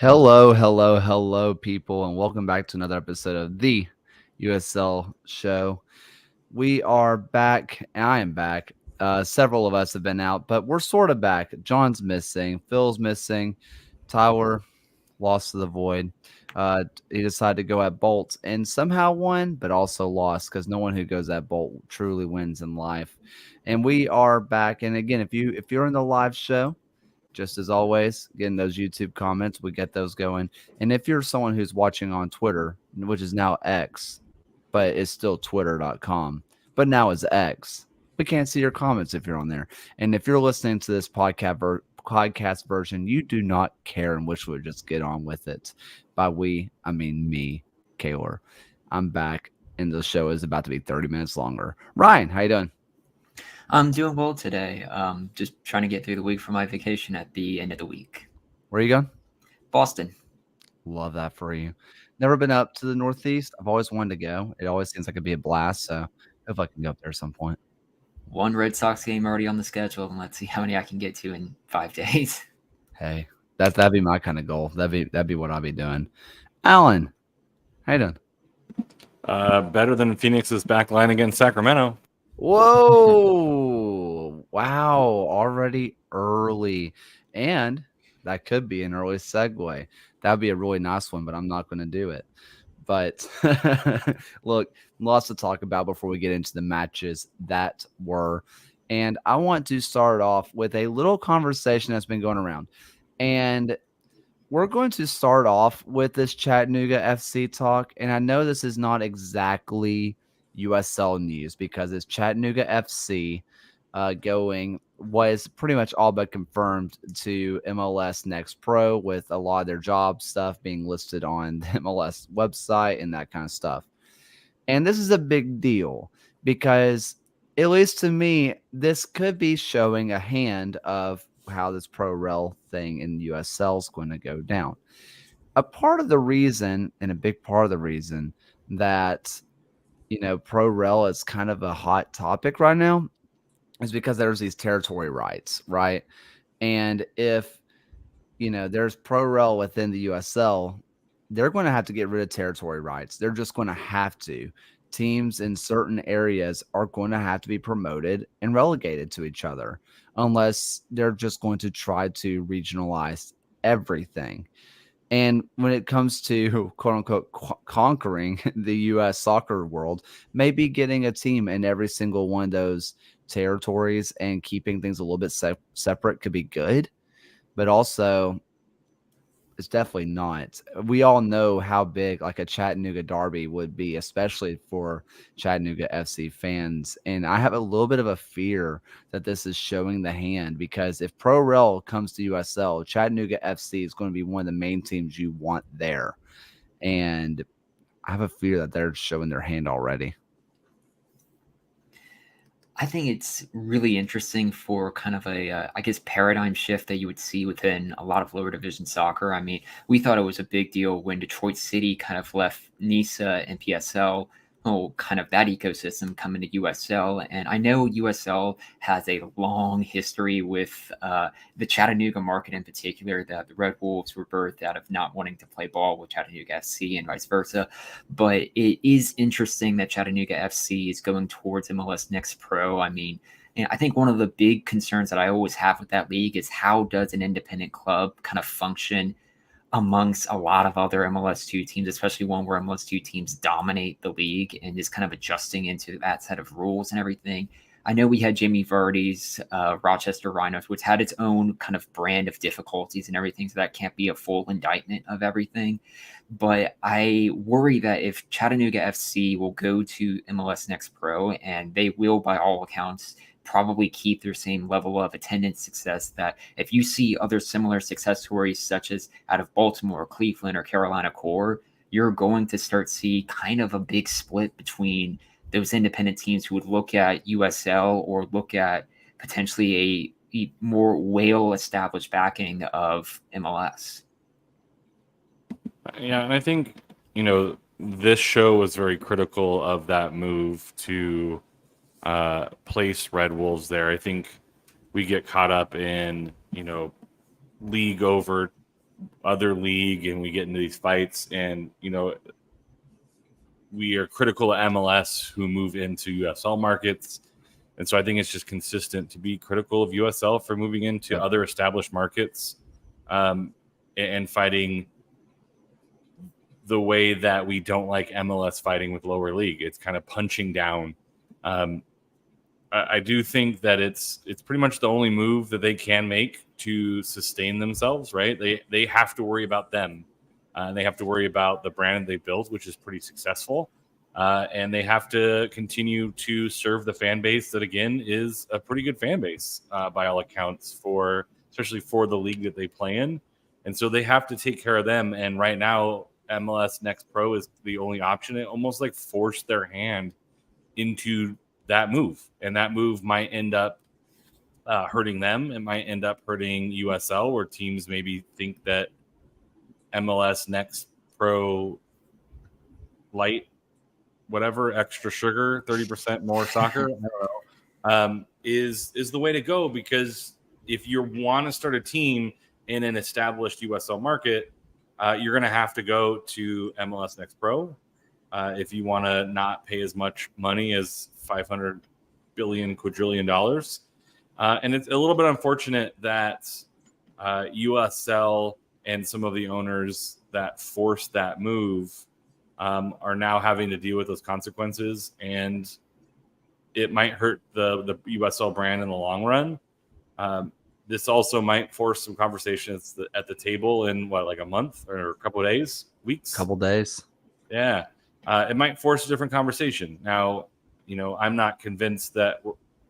Hello, hello, hello, people, and welcome back to another episode of the USL show. We are back. I am back. Several of us have been out, but we're sort of back. John's missing. Phil's missing. Tyler lost to the void. He decided to go at Bolt and somehow won, but also lost because no one who goes at Bolt truly wins in life. And we are back. And again, if you're in the live show, just as always, getting those YouTube comments, we get those going. And if you're someone who's watching on Twitter, which is now X, but it's still twitter.com, but now is X, we can't see your comments if you're on there. And if you're listening to this podcast version, you do not care and wish we would just get on with it. By we, I mean me, Kaylor. I'm back, and the show is about to be 30 minutes longer. Ryan, how you doing? I'm doing well today. Just trying to get through the week for my vacation at the end of the week. Where are you going? Boston. Love that for you. Never been up to the Northeast. I've always wanted to go. It always seems like it'd be a blast. So if I can go up there at some point. One Red Sox game already on the schedule, and let's see how many I can get to in 5 days. Hey, that'd be my kind of goal. That'd be what I'll be doing. Alan, how you doing? Better than Phoenix's back line against Sacramento. Whoa. Wow. Already early. And that could be an early segue. That'd be a really nice one, but I'm not going to do it. But look, lots to talk about before we get into the matches that were. And I want to start off with a little conversation that's been going around. And we're going to start off with this Chattanooga FC talk. And I know this is not exactly USL news because it's Chattanooga FC going was pretty much all but confirmed to MLS Next Pro, with a lot of their job stuff being listed on the MLS website and that kind of stuff. And this is a big deal because, at least to me, this could be showing a hand of how this pro rel thing in USL is going to go down. A part of the reason, and a big part of the reason that pro rel is kind of a hot topic right now is because there's these territory rights, right? And if, there's pro rel within the USL, they're going to have to get rid of territory rights. They're just going to have to. Teams in certain areas are going to have to be promoted and relegated to each other unless they're just going to try to regionalize everything. And when it comes to quote unquote conquering the U.S. soccer world, maybe getting a team in every single one of those territories and keeping things a little bit separate could be good. But also, it's definitely not. We all know how big like a Chattanooga derby would be, especially for Chattanooga FC fans. And I have a little bit of a fear that this is showing the hand, because if Pro Rel comes to USL, Chattanooga FC is going to be one of the main teams you want there. And I have a fear that they're showing their hand already. I think it's really interesting for kind of a, paradigm shift that you would see within a lot of lower division soccer. I mean, we thought it was a big deal when Detroit City kind of left NISA and PSL, kind of that ecosystem coming to USL. And I know USL has a long history with the Chattanooga market in particular, that the Red Wolves were birthed out of not wanting to play ball with Chattanooga FC and vice versa. But it is interesting that Chattanooga FC is going towards MLS Next Pro. I mean, and I think one of the big concerns that I always have with that league is how does an independent club kind of function amongst a lot of other MLS2 teams, especially one where MLS2 teams dominate the league, and is kind of adjusting into that set of rules and everything. I know we had Jamie Vardy's Rochester Rhinos, which had its own kind of brand of difficulties and everything, so that can't be a full indictment of everything. But I worry that if Chattanooga FC will go to MLS Next Pro, and they will, by all accounts, probably keep their same level of attendance success, that if you see other similar success stories such as out of Baltimore, Cleveland, or Carolina Core, you're going to start see kind of a big split between those independent teams who would look at USL or look at potentially a more well-established backing of MLS. Yeah, and I think, this show was very critical of that move to place Red Wolves there. I think we get caught up in, league over other league and we get into these fights, and we are critical of MLS who move into USL markets. And so I think it's just consistent to be critical of USL for moving into other established markets, and fighting the way that we don't like MLS fighting with lower league. It's kind of punching down. I do think that it's pretty much the only move that they can make to sustain themselves, right? They have to worry about them. They have to worry about the brand they built, which is pretty successful. And they have to continue to serve the fan base that, again, is a pretty good fan base by all accounts, especially for the league that they play in. And so they have to take care of them. And right now, MLS Next Pro is the only option. It almost like forced their hand into that move. And that move might end up hurting them. It might end up hurting USL, where teams maybe think that MLS Next Pro Light, whatever, extra sugar, 30% more soccer, I don't know, is the way to go. Because if you want to start a team in an established USL market, you're going to have to go to MLS Next Pro if you want to not pay as much money as $500 billion quadrillion dollars. And it's a little bit unfortunate that USL and some of the owners that forced that move are now having to deal with those consequences, and it might hurt the USL brand in the long run. This also might force some conversations at the table in like a month or a couple of days, weeks, Couple days. Yeah, it might force a different conversation. Now, I'm not convinced that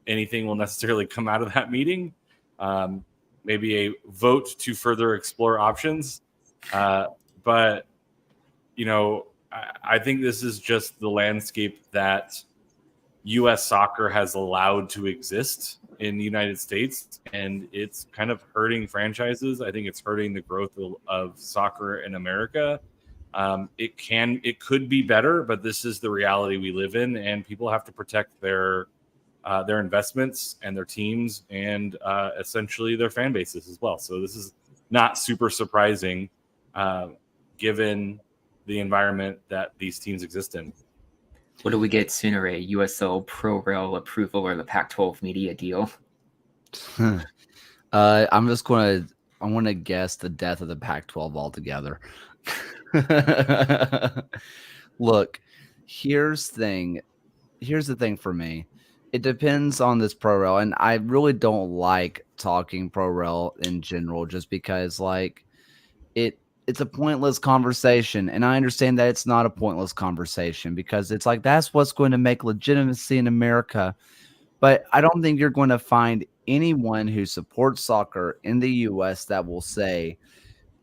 anything will necessarily come out of that meeting. Maybe a vote to further explore options, but I think this is just the landscape that U.S. soccer has allowed to exist in the United States, and it's kind of hurting franchises. I think it's hurting the growth of soccer in America. It could be better, but this is the reality we live in, and people have to protect their investments and their teams and essentially their fan bases as well. So this is not super surprising, given the environment that these teams exist in. What do we get sooner, a USL Pro Rail approval or the Pac-12 media deal? I want to guess the death of the Pac-12 altogether. Look, here's the thing for me. It depends on this Pro Rail, and I really don't like talking Pro Rail in general, just because it's a pointless conversation. And I understand that it's not a pointless conversation, because it's like, that's what's going to make legitimacy in America. But I don't think you're going to find anyone who supports soccer in the US that will say,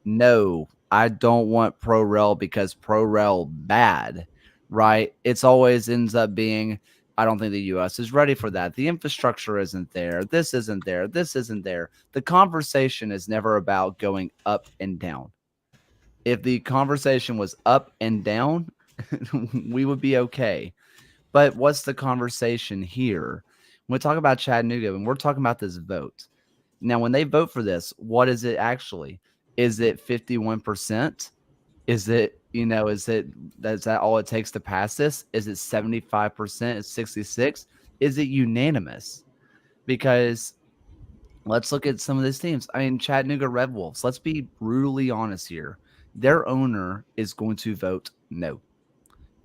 no, I don't want Pro Rail because Pro Rail bad, right? It's always ends up being, I don't think the US is ready for that. The infrastructure isn't there. This isn't there. This isn't there. The conversation is never about going up and down. If the conversation was up and down, we would be okay. But what's the conversation here? When we talk about Chattanooga, and we're talking about this vote. Now, when they vote for this, what is it actually? Is it 51%? Is that all it takes to pass this? Is it 75%? Is 66%? Is it unanimous? Because let's look at some of these teams. I mean, Chattanooga Red Wolves, let's be brutally honest here. Their owner is going to vote no.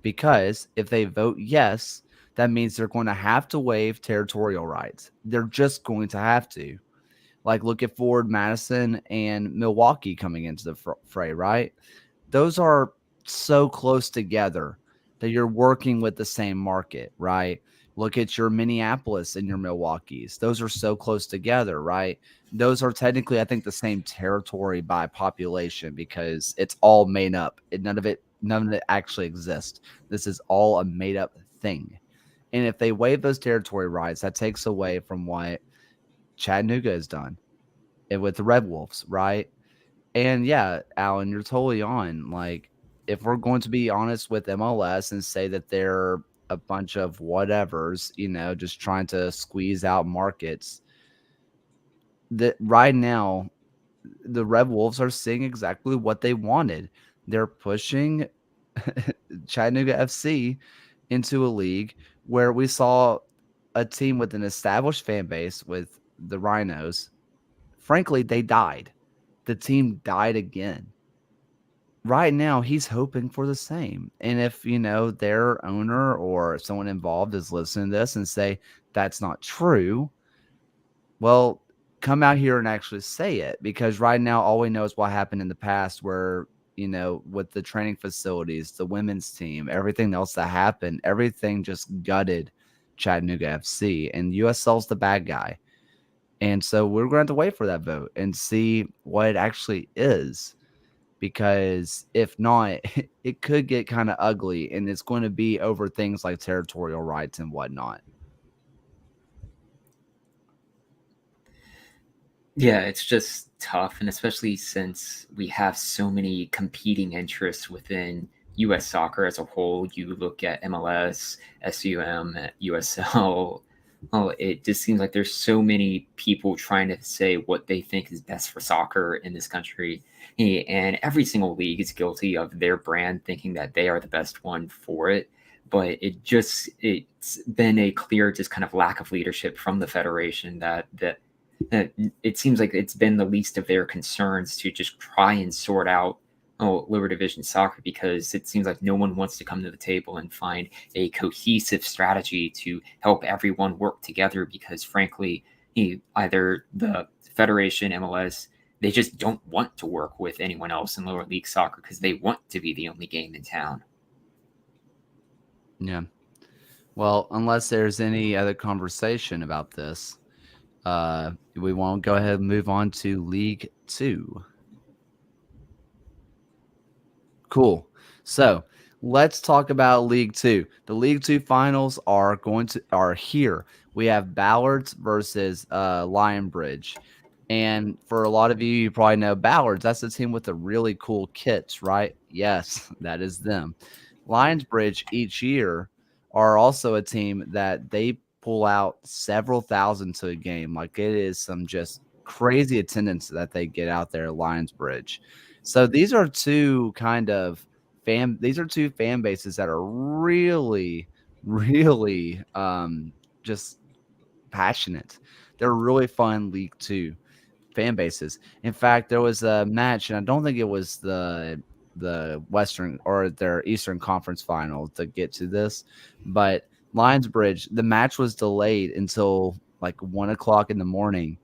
Because if they vote yes, that means they're going to have to waive territorial rights. They're just going to have to. Like, look at Forward Madison and Milwaukee coming into the fray, right? Those are so close together that you're working with the same market, right? Look at your Minneapolis and your Milwaukees. Those are so close together, right? Those are technically, I think, the same territory by population, because it's all made up. None of it actually exists. This is all a made up thing. And if they waive those territory rights, that takes away from what Chattanooga has done and with the Red Wolves, right? And yeah, Alan, you're totally on. Like, if we're going to be honest with MLS and say that they're a bunch of whatevers, just trying to squeeze out markets, that right now the Red Wolves are seeing exactly what they wanted. They're pushing Chattanooga FC into a league where we saw a team with an established fan base with the Rhinos. Frankly, they died. The team died again. Right now, he's hoping for the same. And if, their owner or someone involved is listening to this and say that's not true, well, come out here and actually say it, because right now all we know is what happened in the past where, with the training facilities, the women's team, everything else that happened, everything just gutted Chattanooga FC, and USL's the bad guy. And so we're going to have to wait for that vote and see what it actually is, because if not, it could get kind of ugly, and it's going to be over things like territorial rights and whatnot. Yeah, it's just tough, and especially since we have so many competing interests within U.S. soccer as a whole. You look at MLS, SUM, USL. Oh, it just seems like there's so many people trying to say what they think is best for soccer in this country. And every single league is guilty of their brand thinking that they are the best one for it. But it's been a clear just kind of lack of leadership from the federation that it seems like it's been the least of their concerns to just try and sort out lower division soccer, because it seems like no one wants to come to the table and find a cohesive strategy to help everyone work together, because frankly, either the federation, MLS, they just don't want to work with anyone else in lower league soccer because they want to be the only game in town. Yeah. Well, unless there's any other conversation about this, we won't go ahead and move on to League Two. Cool. So let's talk about League Two. The League Two finals are here. We have Ballards versus Lionbridge. And for a lot of you probably know Ballards. That's the team with the really cool kits, right? Yes, that is them. Lionsbridge each year are also a team that they pull out several thousand to a game. Like, it is some just crazy attendance that they get out there at Lionsbridge. So these are two fan bases that are really, really just passionate. They're really fun League Two fan bases. In fact, there was a match, and I don't think it was the Western or their Eastern Conference final to get to this, but Lionsbridge, the match was delayed until like 1:00 in the morning,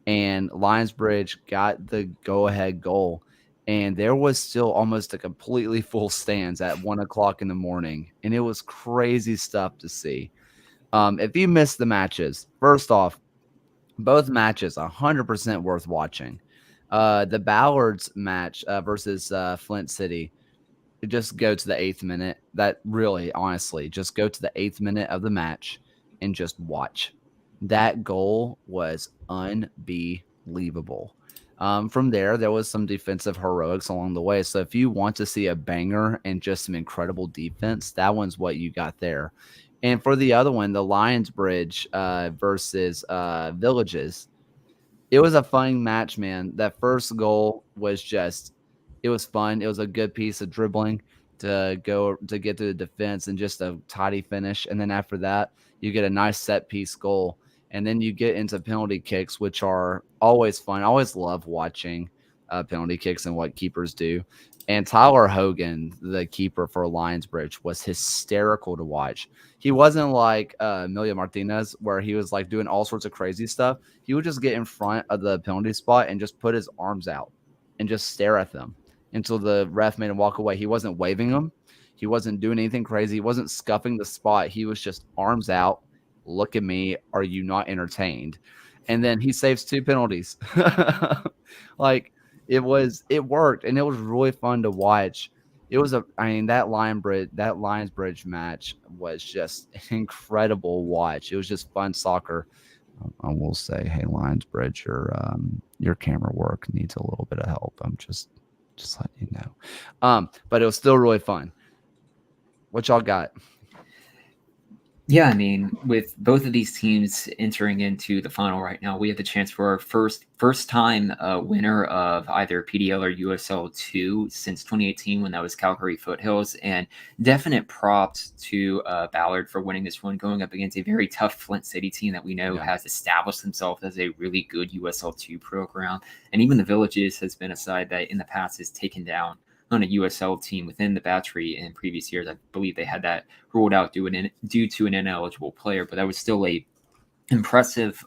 and Lionsbridge got the go-ahead goal, and there was still almost a completely full stands at 1:00 in the morning, and it was crazy stuff to see. If you missed the matches, first off, both matches 100% worth watching. The Ballards match versus Flint City, just go to the 8th minute. That really, honestly, just go to the 8th minute of the match and just watch. That goal was unbelievable. From there was some defensive heroics along the way. So if you want to see a banger and just some incredible defense, that one's what you got there. And for the other one, the Lionsbridge versus Villages, it was a fun match, man. That first goal was it was fun. It was a good piece of dribbling to get to the defense and just a tidy finish. And then after that, you get a nice set piece goal. And then you get into penalty kicks, which are always fun. I always love watching penalty kicks and what keepers do. And Tyler Hogan, the keeper for Lionsbridge, was hysterical to watch. He wasn't like Emilio Martinez, where he was like doing all sorts of crazy stuff. He would just get in front of the penalty spot and just put his arms out and just stare at them until the ref made him walk away. He wasn't waving them. He wasn't doing anything crazy. He wasn't scuffing the spot. He was just arms out. Look at me. Are you not entertained? And then he saves 2 penalties. Like, it worked, and it was really fun to watch. It was that Lionsbridge match was just an incredible watch. It was just fun soccer. I will say, hey, Lionsbridge, your camera work needs a little bit of help. I'm just letting you know. But it was still really fun. What y'all got? Yeah, I mean, with both of these teams entering into the final right now, we have the chance for our first time winner of either PDL or USL two since 2018 when that was Calgary Foothills, and definite props to Ballard for winning this one, going up against a very tough Flint City team that we know Yeah. has established themselves as a really good USL two program, and even the Villages has been a side that in the past has taken down on a USL team within the Battery in previous years. I believe they had that ruled out due to an ineligible player, but that was still a impressive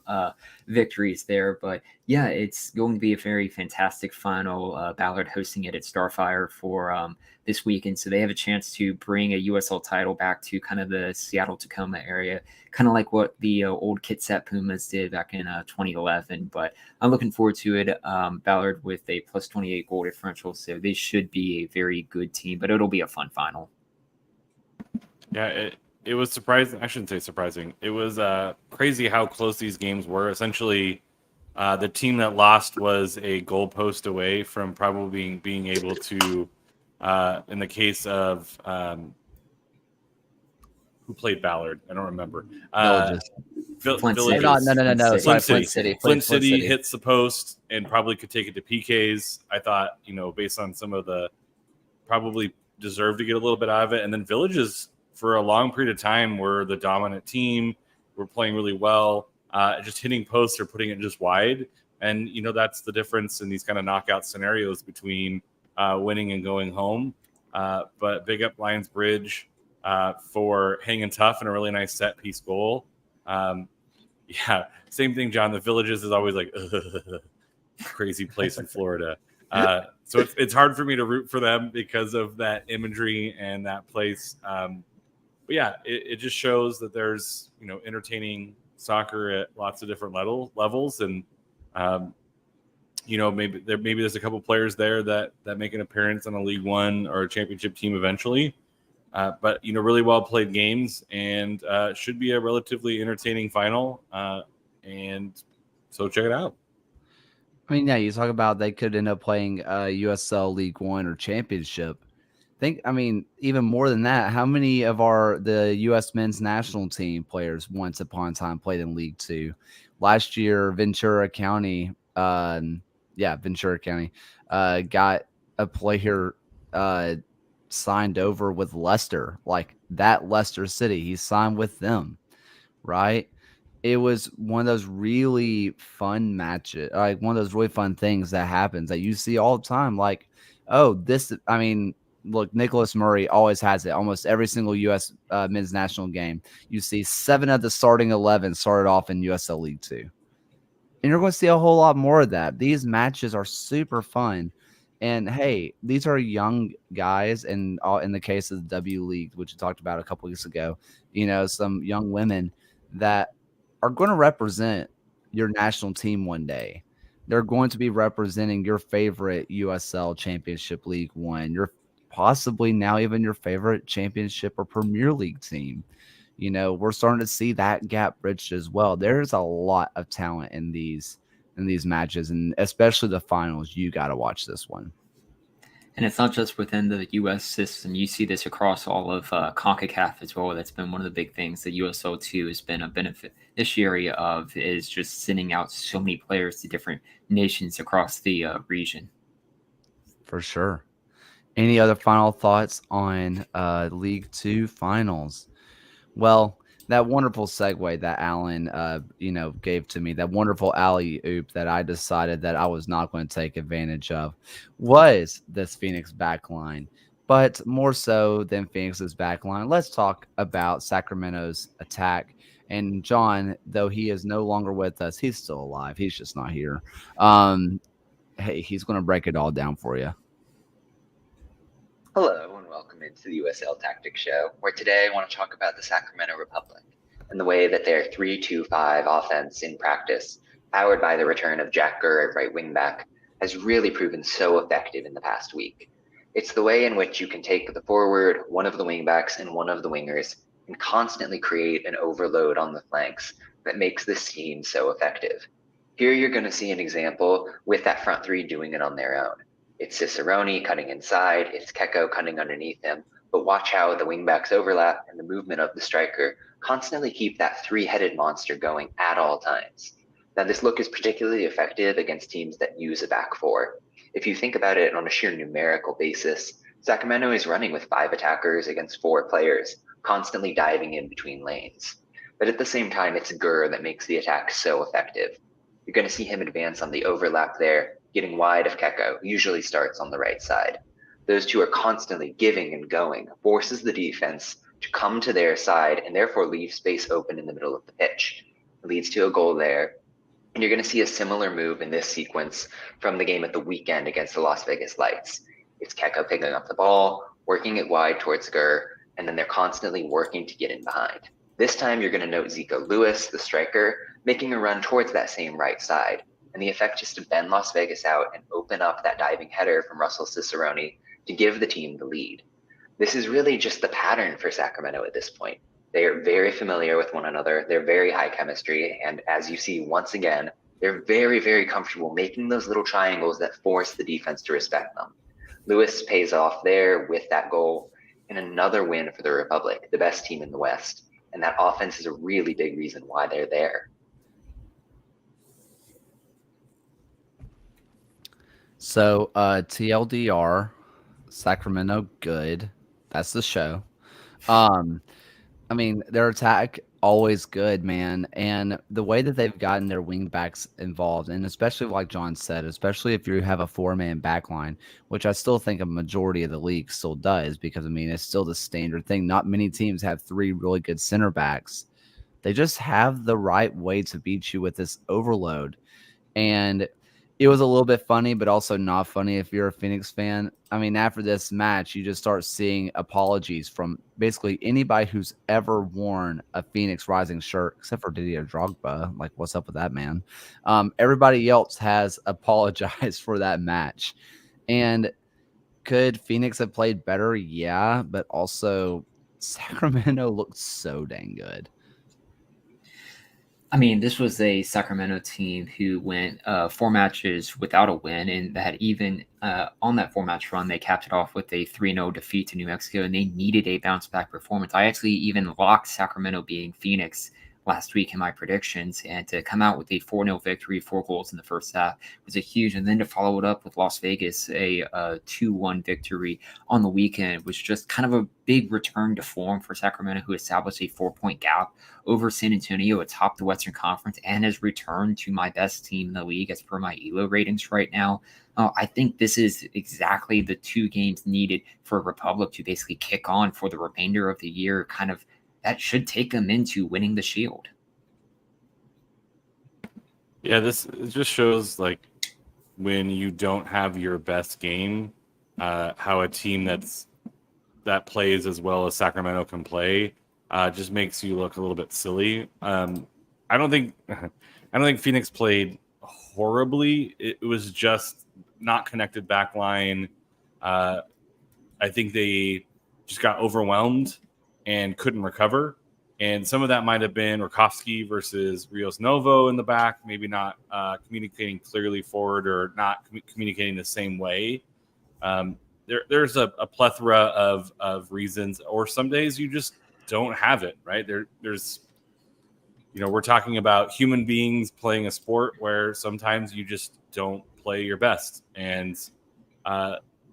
victories there. But yeah, it's going to be a very fantastic final. Ballard hosting it at Starfire for this weekend, so they have a chance to bring a USL title back to kind of the Seattle Tacoma area, kind of like what the old Kitsap Pumas did back in 2011. But I'm looking forward to it. Ballard with a plus 28 goal differential, so they should be a very good team. But it'll be a fun final. Yeah, it was surprising. I shouldn't say surprising. It was crazy how close these games were. Essentially, the team that lost was a goalpost away from probably being able to, in the case of who played Ballard, I don't remember. Villages. Flint Or City. not, no, Flint sorry, City. Flint City. Flint City hits the post and probably could take it to PKs. I thought, based on some of the, probably deserved to get a little bit out of it. And then Villages, for a long period of time, were the dominant team. We're playing really well, just hitting posts or putting it just wide. And, that's the difference in these kind of knockout scenarios between winning and going home. But big up Lions Bridge for hanging tough and a really nice set piece goal. Yeah, same thing, John. The Villages is always like, crazy place in Florida. So it's hard for me to root for them because of that imagery and that place. But yeah, it just shows that there's entertaining soccer at lots of different levels, and maybe there's a couple players there that make an appearance on a League One or a championship team eventually. But really well played games, and should be a relatively entertaining final. And so check it out. I mean, yeah, you talk about they could end up playing USL League One or Championship. Even more than that, how many of the U.S. men's national team players once upon a time played in League Two? Last year, Ventura County, got a player signed over with Leicester, like that Leicester City. He signed with them, right? It was one of those really fun matches, like one of those really fun things that happens that you see all the time. Like, look, Nicholas Murray always has it. Almost every single U.S. Men's national game, you see 7 of the starting 11 started off in USL League Two, and you're going to see a whole lot more of that. These matches are super fun, and hey, these are young guys, and in the case of the W League, which we talked about a couple weeks ago, some young women that are going to represent your national team one day. They're going to be representing your favorite USL Championship League One, your possibly now even your favorite Championship or Premier League team. We're starting to see that gap bridged as well. There's a lot of talent in these matches, and especially the finals. You got to watch this one. And it's not just within the U.S. system. You see this across all of CONCACAF as well. That's been one of the big things that USL 2 has been a beneficiary of, is just sending out so many players to different nations across the region. For sure. Any other final thoughts on League Two finals? Well, that wonderful segue that Alan, gave to me, that wonderful alley oop that I decided that I was not going to take advantage of, was this Phoenix backline. But more so than Phoenix's backline, let's talk about Sacramento's attack. And John, though he is no longer with us, he's still alive. He's just not here. Hey, he's going to break it all down for you. Hello and welcome into the USL Tactics Show, where today I want to talk about the Sacramento Republic and the way that their 3-2-5 offense in practice, powered by the return of Jack Gurr at right wing back, has really proven so effective in the past week. It's the way in which you can take the forward, one of the wing backs, and one of the wingers, and constantly create an overload on the flanks that makes this team so effective. Here you're going to see an example with that front three doing it on their own. It's Cicerone cutting inside, it's Keko cutting underneath him, But watch how the wingbacks overlap and the movement of the striker constantly keep that three-headed monster going at all times. Now, this look is particularly effective against teams that use a back four. If you think about it on a sheer numerical basis, Sacramento is running with 5 attackers against 4 players, constantly diving in between lanes. But at the same time, it's Gurr that makes the attack so effective. You're going to see him advance on the overlap there, getting wide of Keko, who usually starts on the right side. Those two are constantly giving and going, forces the defense to come to their side and therefore leave space open in the middle of the pitch. It leads to a goal there. And you're going to see a similar move in this sequence from the game at the weekend against the Las Vegas Lights. It's Keko picking up the ball, working it wide towards Gurr, and then they're constantly working to get in behind. This time you're going to note Zico Lewis, the striker, making a run towards that same right side. And the effect is to bend Las Vegas out and open up that diving header from Russell Cicerone to give the team the lead. This is really just the pattern for Sacramento at this point. They are very familiar with one another. They're very high chemistry. And as you see, once again, they're very, very comfortable making those little triangles that force the defense to respect them. Lewis pays off there with that goal and another win for the Republic, the best team in the West. And that offense is a really big reason why they're there. So TLDR, Sacramento good. That's the show. I mean, their attack always good, man. And the way that they've gotten their wingbacks involved, and especially like John said, especially if you have a 4-man back line, which I still think a majority of the league still does, because I mean it's still the standard thing. Not many teams have 3 really good center backs. They just have the right way to beat you with this overload. And it was a little bit funny, but also not funny if you're a Phoenix fan. I mean, after this match, you just start seeing apologies from basically anybody who's ever worn a Phoenix Rising shirt, except for Didier Drogba. Like, what's up with that, man? Everybody else has apologized for that match. And could Phoenix have played better? Yeah, but also Sacramento looked so dang good. I mean, this was a Sacramento team who went 4 matches without a win, and that even on that 4-match run, they capped it off with a 3-0 defeat to New Mexico, and they needed a bounce-back performance. I actually even locked Sacramento beating Phoenix last week in my predictions, and to come out with a 4-0 victory, 4 goals in the first half was a huge, and then to follow it up with Las Vegas, a 2-1 victory on the weekend was just kind of a big return to form for Sacramento, who established a 4-point gap over San Antonio atop the Western Conference and has returned to my best team in the league as per my ELO ratings right now. I think this is exactly the 2 games needed for Republic to basically kick on for the remainder of the year, kind of that should take them into winning the Shield. Yeah, this just shows like when you don't have your best game, how a team that plays as well as Sacramento can play just makes you look a little bit silly. I don't think Phoenix played horribly. It was just not connected back line. I think they just got overwhelmed and couldn't recover. And some of that might have been Rakowski versus Rios Novo in the back, maybe not communicating clearly forward or not communicating the same way. There's a plethora of reasons, or some days you just don't have it, right? There's, we're talking about human beings playing a sport where sometimes you just don't play your best. And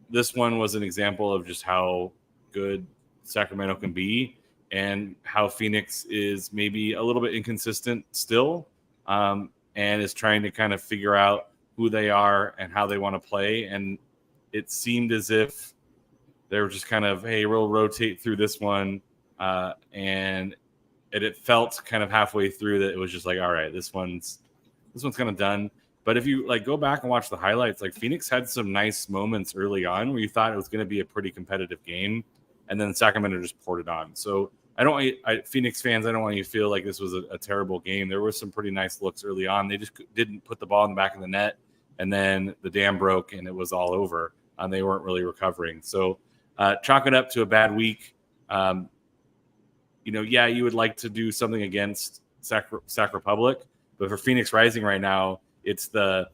this one was an example of just how good Sacramento can be and how Phoenix is maybe a little bit inconsistent still, and is trying to kind of figure out who they are and how they want to play. And it seemed as if they were just kind of, hey, we'll rotate through this one. And it felt kind of halfway through that it was just like, all right, this one's kind of done. But if you like go back and watch the highlights, like Phoenix had some nice moments early on where you thought it was going to be a pretty competitive game, and then Sacramento just poured it on. So Phoenix fans, I don't want you to feel like this was a terrible game. There were some pretty nice looks early on. They just didn't put the ball in the back of the net, and then the dam broke and it was all over. And they weren't really recovering. So chalk it up to a bad week. You would like to do something against Sac Republic, but for Phoenix Rising right now, it's the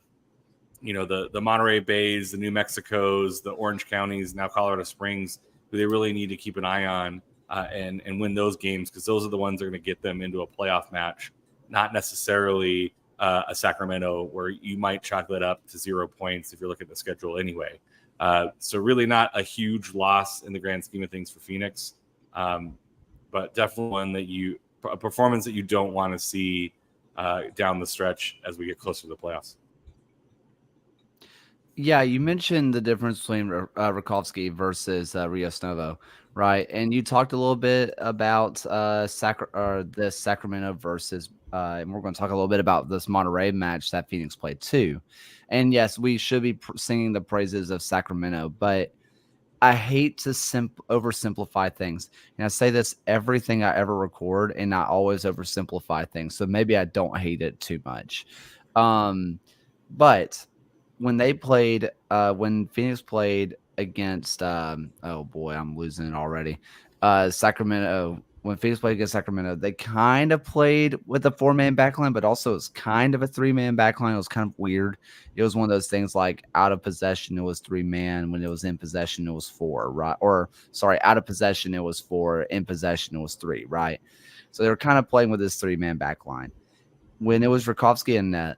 Monterey Bays, the New Mexicos, the Orange Counties, now Colorado Springs. who they really need to keep an eye on and win those games, because those are the ones that are going to get them into a playoff match, not necessarily a Sacramento where you might chalk that up to 0 points if you're looking at the schedule anyway. So really not a huge loss in the grand scheme of things for Phoenix, but definitely one that a performance that you don't want to see down the stretch as we get closer to the playoffs. Yeah, you mentioned the difference between Rakovsky versus Rios Novo, right? And you talked a little bit about this Sacramento versus, and we're going to talk a little bit about this Monterey match that Phoenix played too. And yes, we should be singing the praises of Sacramento, but I hate to oversimplify things. And I say this everything I ever record, and I always oversimplify things. So maybe I don't hate it too much. But when Phoenix played against, oh boy, I'm losing it already. Sacramento, when Phoenix played against Sacramento, they kind of played with a 4-man backline, but also it's kind of a 3-man backline. It was kind of weird. It was one of those things like out of possession, it was 3-man. When it was in possession, it was 4, right? Or sorry, out of possession, it was 4. In possession, it was 3, right? So they were kind of playing with this 3-man backline. When it was Rakovsky in net,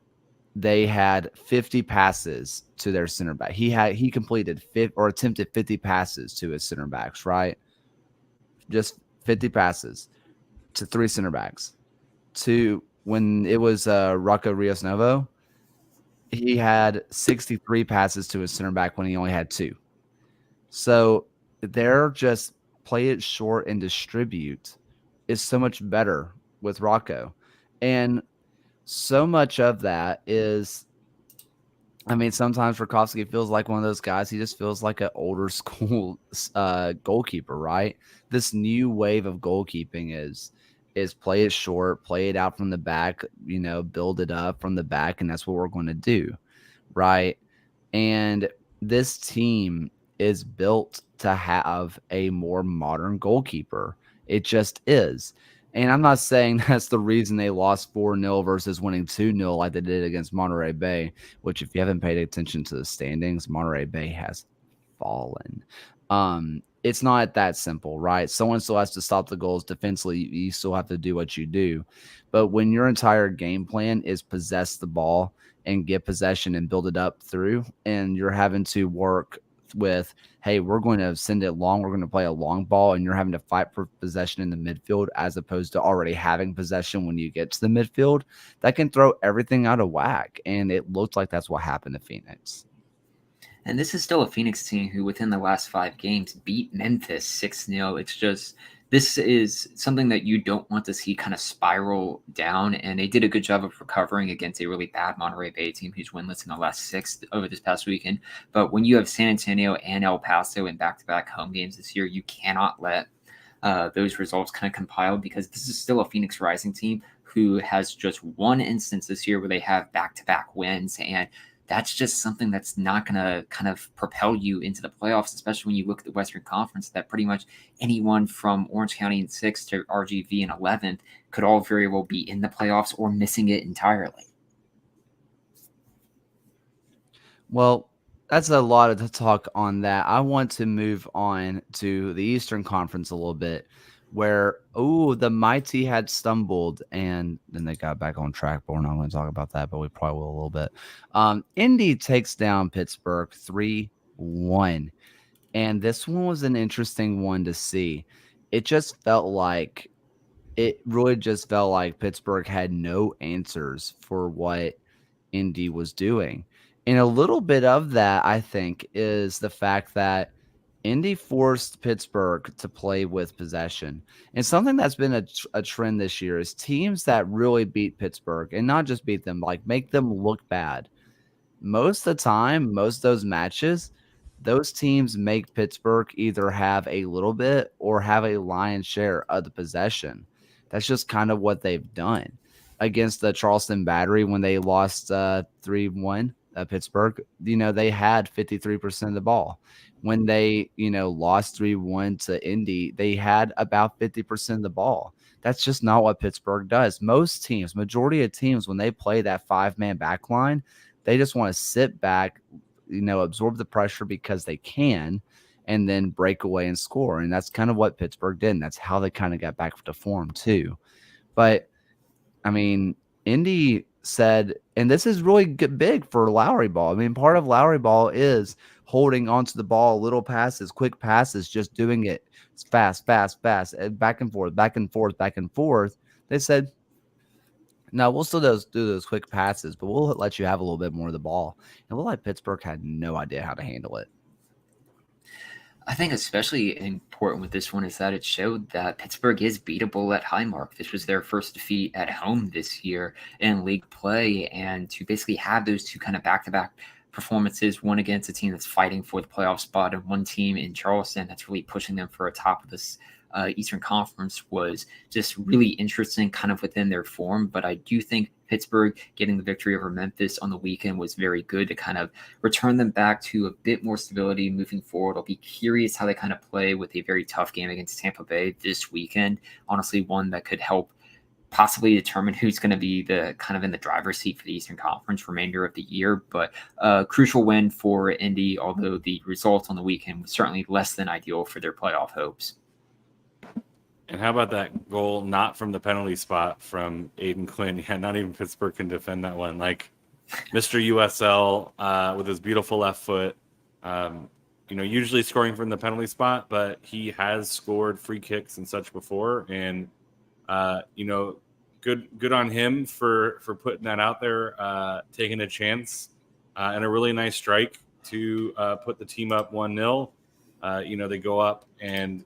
they had 50 passes to their center back. He completed attempted 50 passes to his center backs, right? Just 50 passes to 3 center backs. To when it was Rocco Rios Novo, he had 63 passes to his center back when he only had 2. So they're just play it short and distribute is so much better with Rocco. And so much of that is, I mean, sometimes Rakovsky feels like one of those guys. He just feels like an older school goalkeeper, right? This new wave of goalkeeping is play it short, play it out from the back, build it up from the back, and that's what we're going to do, right? And this team is built to have a more modern goalkeeper. It just is. And I'm not saying that's the reason they lost 4-0 versus winning 2-0 like they did against Monterey Bay, which if you haven't paid attention to the standings, Monterey Bay has fallen. It's not that simple, right? Someone still has to stop the goals defensively. You still have to do what you do. But when your entire game plan is possess the ball and get possession and build it up through, and you're having to work with, hey, we're going to send it long, we're going to play a long ball, and you're having to fight for possession in the midfield as opposed to already having possession when you get to the midfield, that can throw everything out of whack. And it looked like that's what happened to Phoenix. And this is still a Phoenix team who within the last 5 games beat Memphis 6-0. It's just, this is something that you don't want to see kind of spiral down. And they did a good job of recovering against a really bad Monterey Bay team who's winless in the last 6 over this past weekend. But when you have San Antonio and El Paso in back-to-back home games this year, you cannot let those results kind of compile, because this is still a Phoenix Rising team who has just one instance this year where they have back-to-back wins. And that's just something that's not going to kind of propel you into the playoffs, especially when you look at the Western Conference, that pretty much anyone from Orange County in 6th to RGV in 11th could all very well be in the playoffs or missing it entirely. Well, that's a lot of talk on that. I want to move on to the Eastern Conference a little bit, where, the Mighty had stumbled and then they got back on track, but we're not going to talk about that, but we probably will a little bit. Indy takes down Pittsburgh 3-1. And this one was an interesting one to see. It really just felt like Pittsburgh had no answers for what Indy was doing. And a little bit of that, I think, is the fact that Indy forced Pittsburgh to play with possession. And something that's been a trend this year is teams that really beat Pittsburgh, and not just beat them, like make them look bad. Most of the time, most of those matches, those teams make Pittsburgh either have a little bit or have a lion's share of the possession. That's just kind of what they've done. Against the Charleston Battery when they lost 3-1, Pittsburgh, they had 53% of the ball. When they, lost 3-1 to Indy, they had about 50% of the ball. That's just not what Pittsburgh does. Most teams, majority of teams, when they play that 5-man back line, they just want to sit back, absorb the pressure because they can, and then break away and score. And that's kind of what Pittsburgh did. And that's how they kind of got back to form too. But I mean, Indy said, and this is really big for Lowry ball. I mean, part of Lowry ball is holding onto the ball, little passes, quick passes, just doing it fast, and back and forth, back and forth, back and forth. They said, no, we'll still do those quick passes, but we'll let you have a little bit more of the ball. And we'll let Pittsburgh had no idea how to handle it. I think especially important with this one is that it showed that Pittsburgh is beatable at Highmark. This was their first defeat at home this year in league play, and to basically have those two kind of back-to-back performances, one against a team that's fighting for the playoff spot and one team in Charleston that's really pushing them for a top of this Eastern Conference, was just really interesting kind of within their form. But I do think Pittsburgh getting the victory over Memphis on the weekend was very good to kind of return them back to a bit more stability moving forward. I'll be curious how they kind of play with a very tough game against Tampa Bay this weekend. Honestly, one that could help possibly determine who's going to be the kind of in the driver's seat for the Eastern Conference remainder of the year. But crucial win for Indy, although the result on the weekend was certainly less than ideal for their playoff hopes. And how about that goal not from the penalty spot from Aiden Quinn? Yeah, not even Pittsburgh can defend that one. Like Mr. USL with his beautiful left foot, usually scoring from the penalty spot, but he has scored free kicks and such before. And, good on him for putting that out there, taking a chance and a really nice strike to put the team up 1-0. They go up and,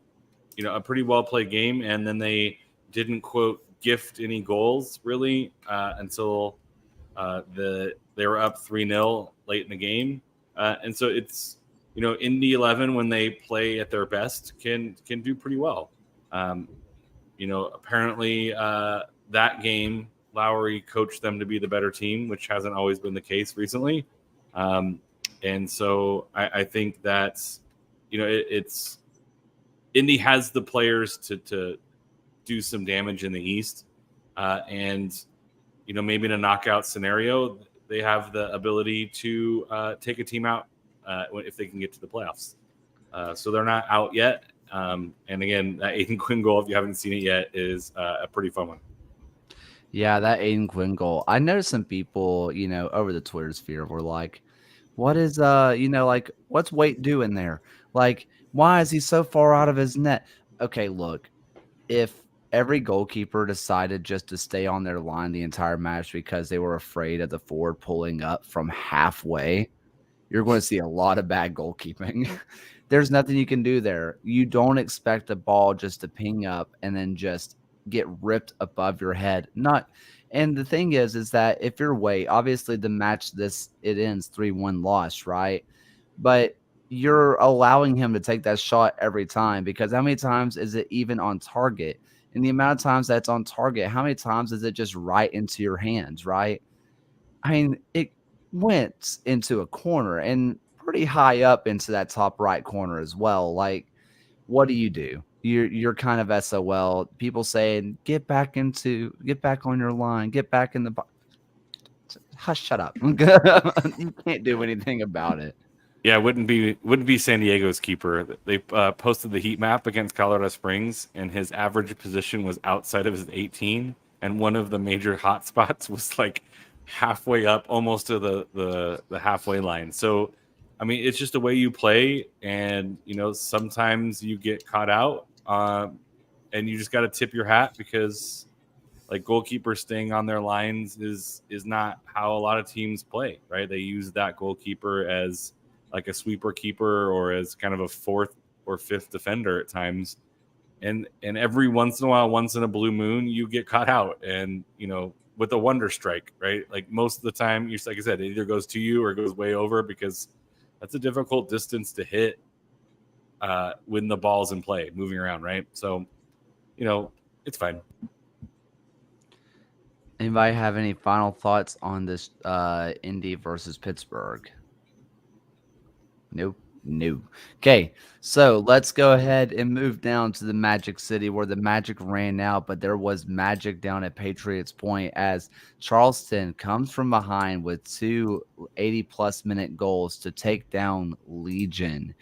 a pretty well-played game, and then they didn't, quote, gift any goals, really, until they were up 3-0 late in the game. And so it's, Indy 11, when they play at their best, can do pretty well. Apparently that game, Lowry coached them to be the better team, which hasn't always been the case recently. And so I think that's, it's Indy has the players to do some damage in the East. And, maybe in a knockout scenario, they have the ability to take a team out if they can get to the playoffs. So they're not out yet. And again, that Aiden Quinn goal, if you haven't seen it yet, is a pretty fun one. Yeah, that Aiden Quinn goal. I noticed some people, over the Twitter sphere were like, what is, what's Waite doing there? Like, why is he so far out of his net? Okay, look, if every goalkeeper decided just to stay on their line the entire match because they were afraid of the forward pulling up from halfway, you're going to see a lot of bad goalkeeping. There's nothing you can do there. You don't expect the ball just to ping up and then just get ripped above your head. And the thing is that if you're Waite, obviously the match it ends 3-1 loss, right? But you're allowing him to take that shot every time, because how many times is it even on target? And the amount of times that's on target, how many times is it just right into your hands, right? I mean, it went into a corner and pretty high up into that top right corner as well. Like, what do? You're kind of SOL. People saying, get back on your line, get back in the box. Hush, shut up. You can't do anything about it. Yeah, wouldn't be San Diego's keeper. They posted the heat map against Colorado Springs, and his average position was outside of his 18, and one of the major hot spots was like halfway up, almost to the halfway line. So, I mean, it's just the way you play, and sometimes you get caught out, and you just got to tip your hat, because like goalkeepers staying on their lines is not how a lot of teams play, right? They use that goalkeeper as like a sweeper keeper or as kind of a fourth or fifth defender at times. And every once in a while, once in a blue moon, you get caught out, and, with a wonder strike, right? Like most of the time, like I said, it either goes to you or it goes way over, because that's a difficult distance to hit when the ball's in play, moving around, right? So, it's fine. Anybody have any final thoughts on this Indy versus Pittsburgh? Nope. No. Okay, so let's go ahead and move down to the Magic City, where the Magic ran out, but there was magic down at Patriots Point as Charleston comes from behind with 2 80-plus minute goals to take down Legion.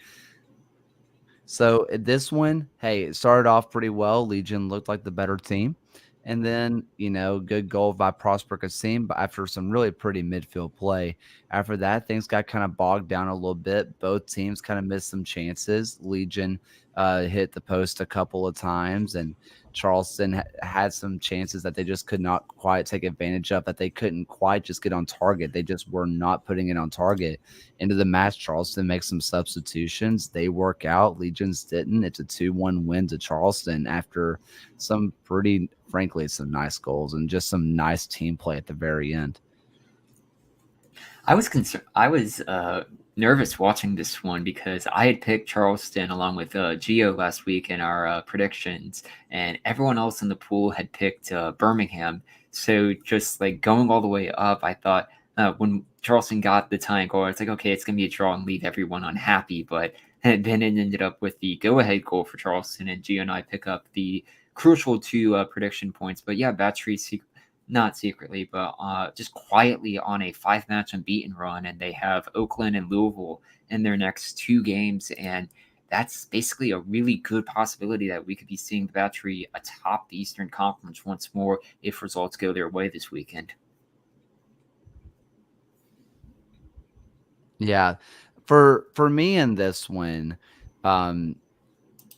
So this one, hey, it started off pretty well. Legion looked like the better team. And then, good goal by Prosper Kasim, but after some really pretty midfield play. After that, things got kind of bogged down a little bit. Both teams kind of missed some chances. Legion hit the post a couple of times, and Charleston had some chances that they just could not quite take advantage of, that they couldn't quite just get on target. They just were not putting it on target. Into the match, Charleston makes some substitutions. They work out. Legions didn't. It's a 2-1 win to Charleston after some pretty, frankly, some nice goals and just some nice team play at the very end. I was concerned. I was nervous watching this one because I had picked Charleston along with Gio last week in our predictions, and everyone else in the pool had picked Birmingham. So just like going all the way up, I thought when Charleston got the tying goal, it's like, okay, it's going to be a draw and leave everyone unhappy. But then it ended up with the go-ahead goal for Charleston, and Gio and I pick up the crucial 2 prediction points. But yeah, Battery not secretly, but just quietly on a 5-match unbeaten run, and they have Oakland and Louisville in their next 2 games, and that's basically a really good possibility that we could be seeing the Battery atop the Eastern Conference once more if results go their way this weekend. Yeah, for me in this one,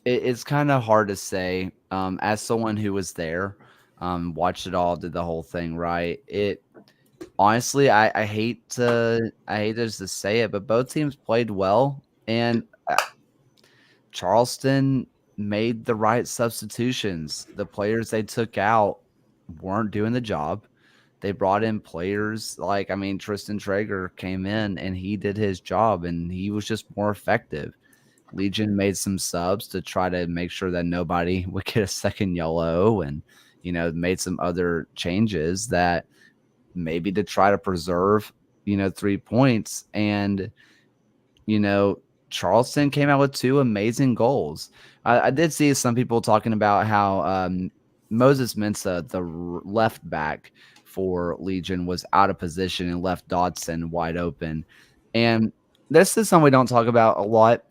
it's kind of hard to say. As someone who was there, watched it all, did the whole thing, right? It honestly, I hate to just to say it, but both teams played well, and Charleston made the right substitutions. The players they took out weren't doing the job. They brought in players like, Tristan Traeger came in and he did his job and he was just more effective. Legion made some subs to try to make sure that nobody would get a second yellow, and made some other changes that maybe to try to preserve 3 points. And Charleston came out with 2 amazing goals. I did see some people talking about how Moses Mensah, the left back for Legion, was out of position and left Dodson wide open. And this is something we don't talk about a lot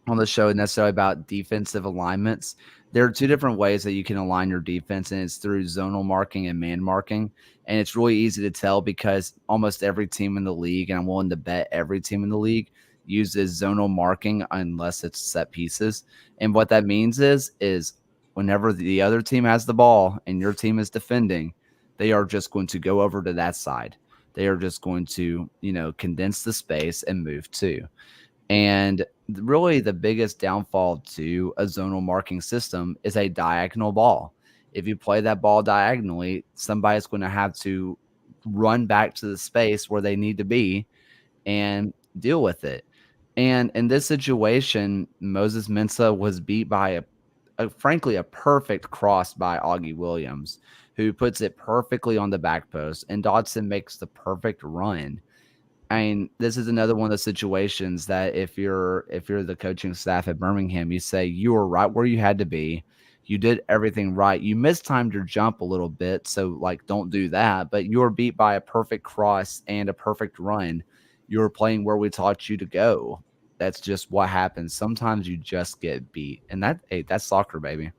on the show necessarily about defensive alignments. There are 2 different ways that you can align your defense, and it's through zonal marking and man marking. And it's really easy to tell because almost every team in the league, and I'm willing to bet every team in the league, uses zonal marking unless it's set pieces. And what that means is whenever the other team has the ball and your team is defending, they are just going to go over to that side. They are just going to, condense the space and move to. And really the biggest downfall to a zonal marking system is a diagonal ball. If you play that ball diagonally, somebody's going to have to run back to the space where they need to be and deal with it. And in this situation, Moses Mensah was beat by frankly a perfect cross by Augie Williams, who puts it perfectly on the back post, and Dodson makes the perfect run. I mean, this is another one of the situations that if you're the coaching staff at Birmingham, you say you were right where you had to be. You did everything right. You mistimed your jump a little bit, so don't do that. But you were beat by a perfect cross and a perfect run. You were playing where we taught you to go. That's just what happens. Sometimes you just get beat, and that's soccer, baby.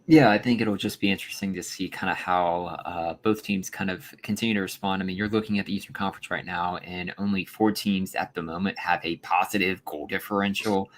Yeah, I think it'll just be interesting to see kind of how both teams kind of continue to respond. I mean, you're looking at the Eastern Conference right now, and only 4 teams at the moment have a positive goal differential,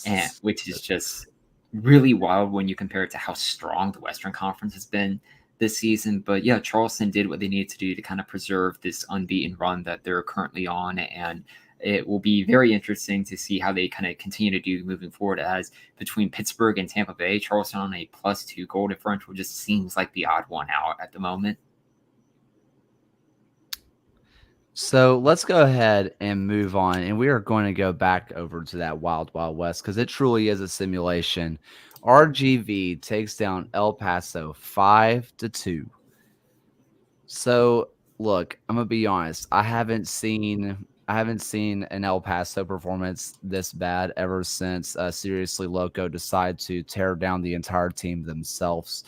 and which is just really wild when you compare it to how strong the Western Conference has been this season. But yeah, Charleston did what they needed to do to kind of preserve this unbeaten run that they're currently on, and it will be very interesting to see how they kind of continue to do moving forward, as between Pittsburgh and Tampa Bay, Charleston on a +2 goal differential just seems like the odd one out at the moment. So let's go ahead and move on, and we are going to go back over to that Wild Wild West because it truly is a simulation. RGV takes down El Paso 5-2. So look, I'm gonna be honest. I haven't seen an El Paso performance this bad ever since Seriously Loco decided to tear down the entire team themselves,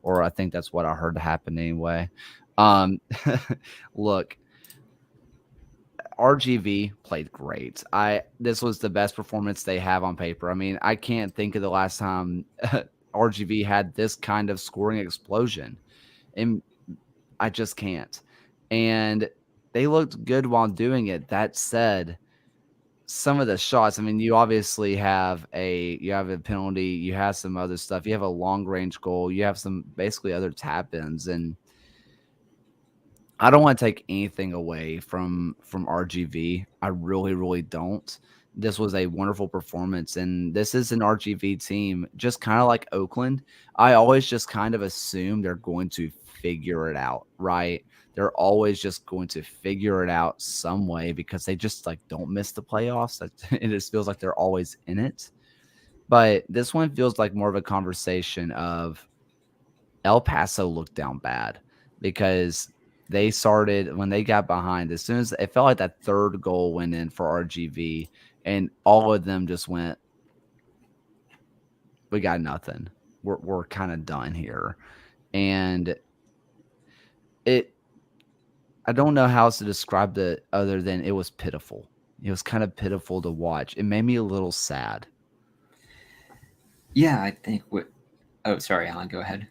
or I think that's what I heard happen anyway. Look, RGV played great. This was the best performance they have on paper. I mean, I can't think of the last time RGV had this kind of scoring explosion, and I just can't. And they looked good while doing it. That said, some of the shots, I mean, you obviously have a penalty, you have some other stuff, you have a long range goal, you have some basically other tap ins, and I don't want to take anything away from RGV. I really, really don't. This was a wonderful performance, and this is an RGV team, just kind of like Oakland. I always just kind of assume they're going to figure it out, right? They're always just going to figure it out some way because they just like don't miss the playoffs. It just feels like they're always in it. But this one feels like more of a conversation of El Paso looked down bad because they started when they got behind. As soon as it felt like that third goal went in for RGV, and all of them just went, "We got nothing. We're kind of done here." And I don't know how else to describe it other than it was pitiful. It was kind of pitiful to watch. It made me a little sad. Yeah, I think what. Oh, sorry, Alan. Go ahead.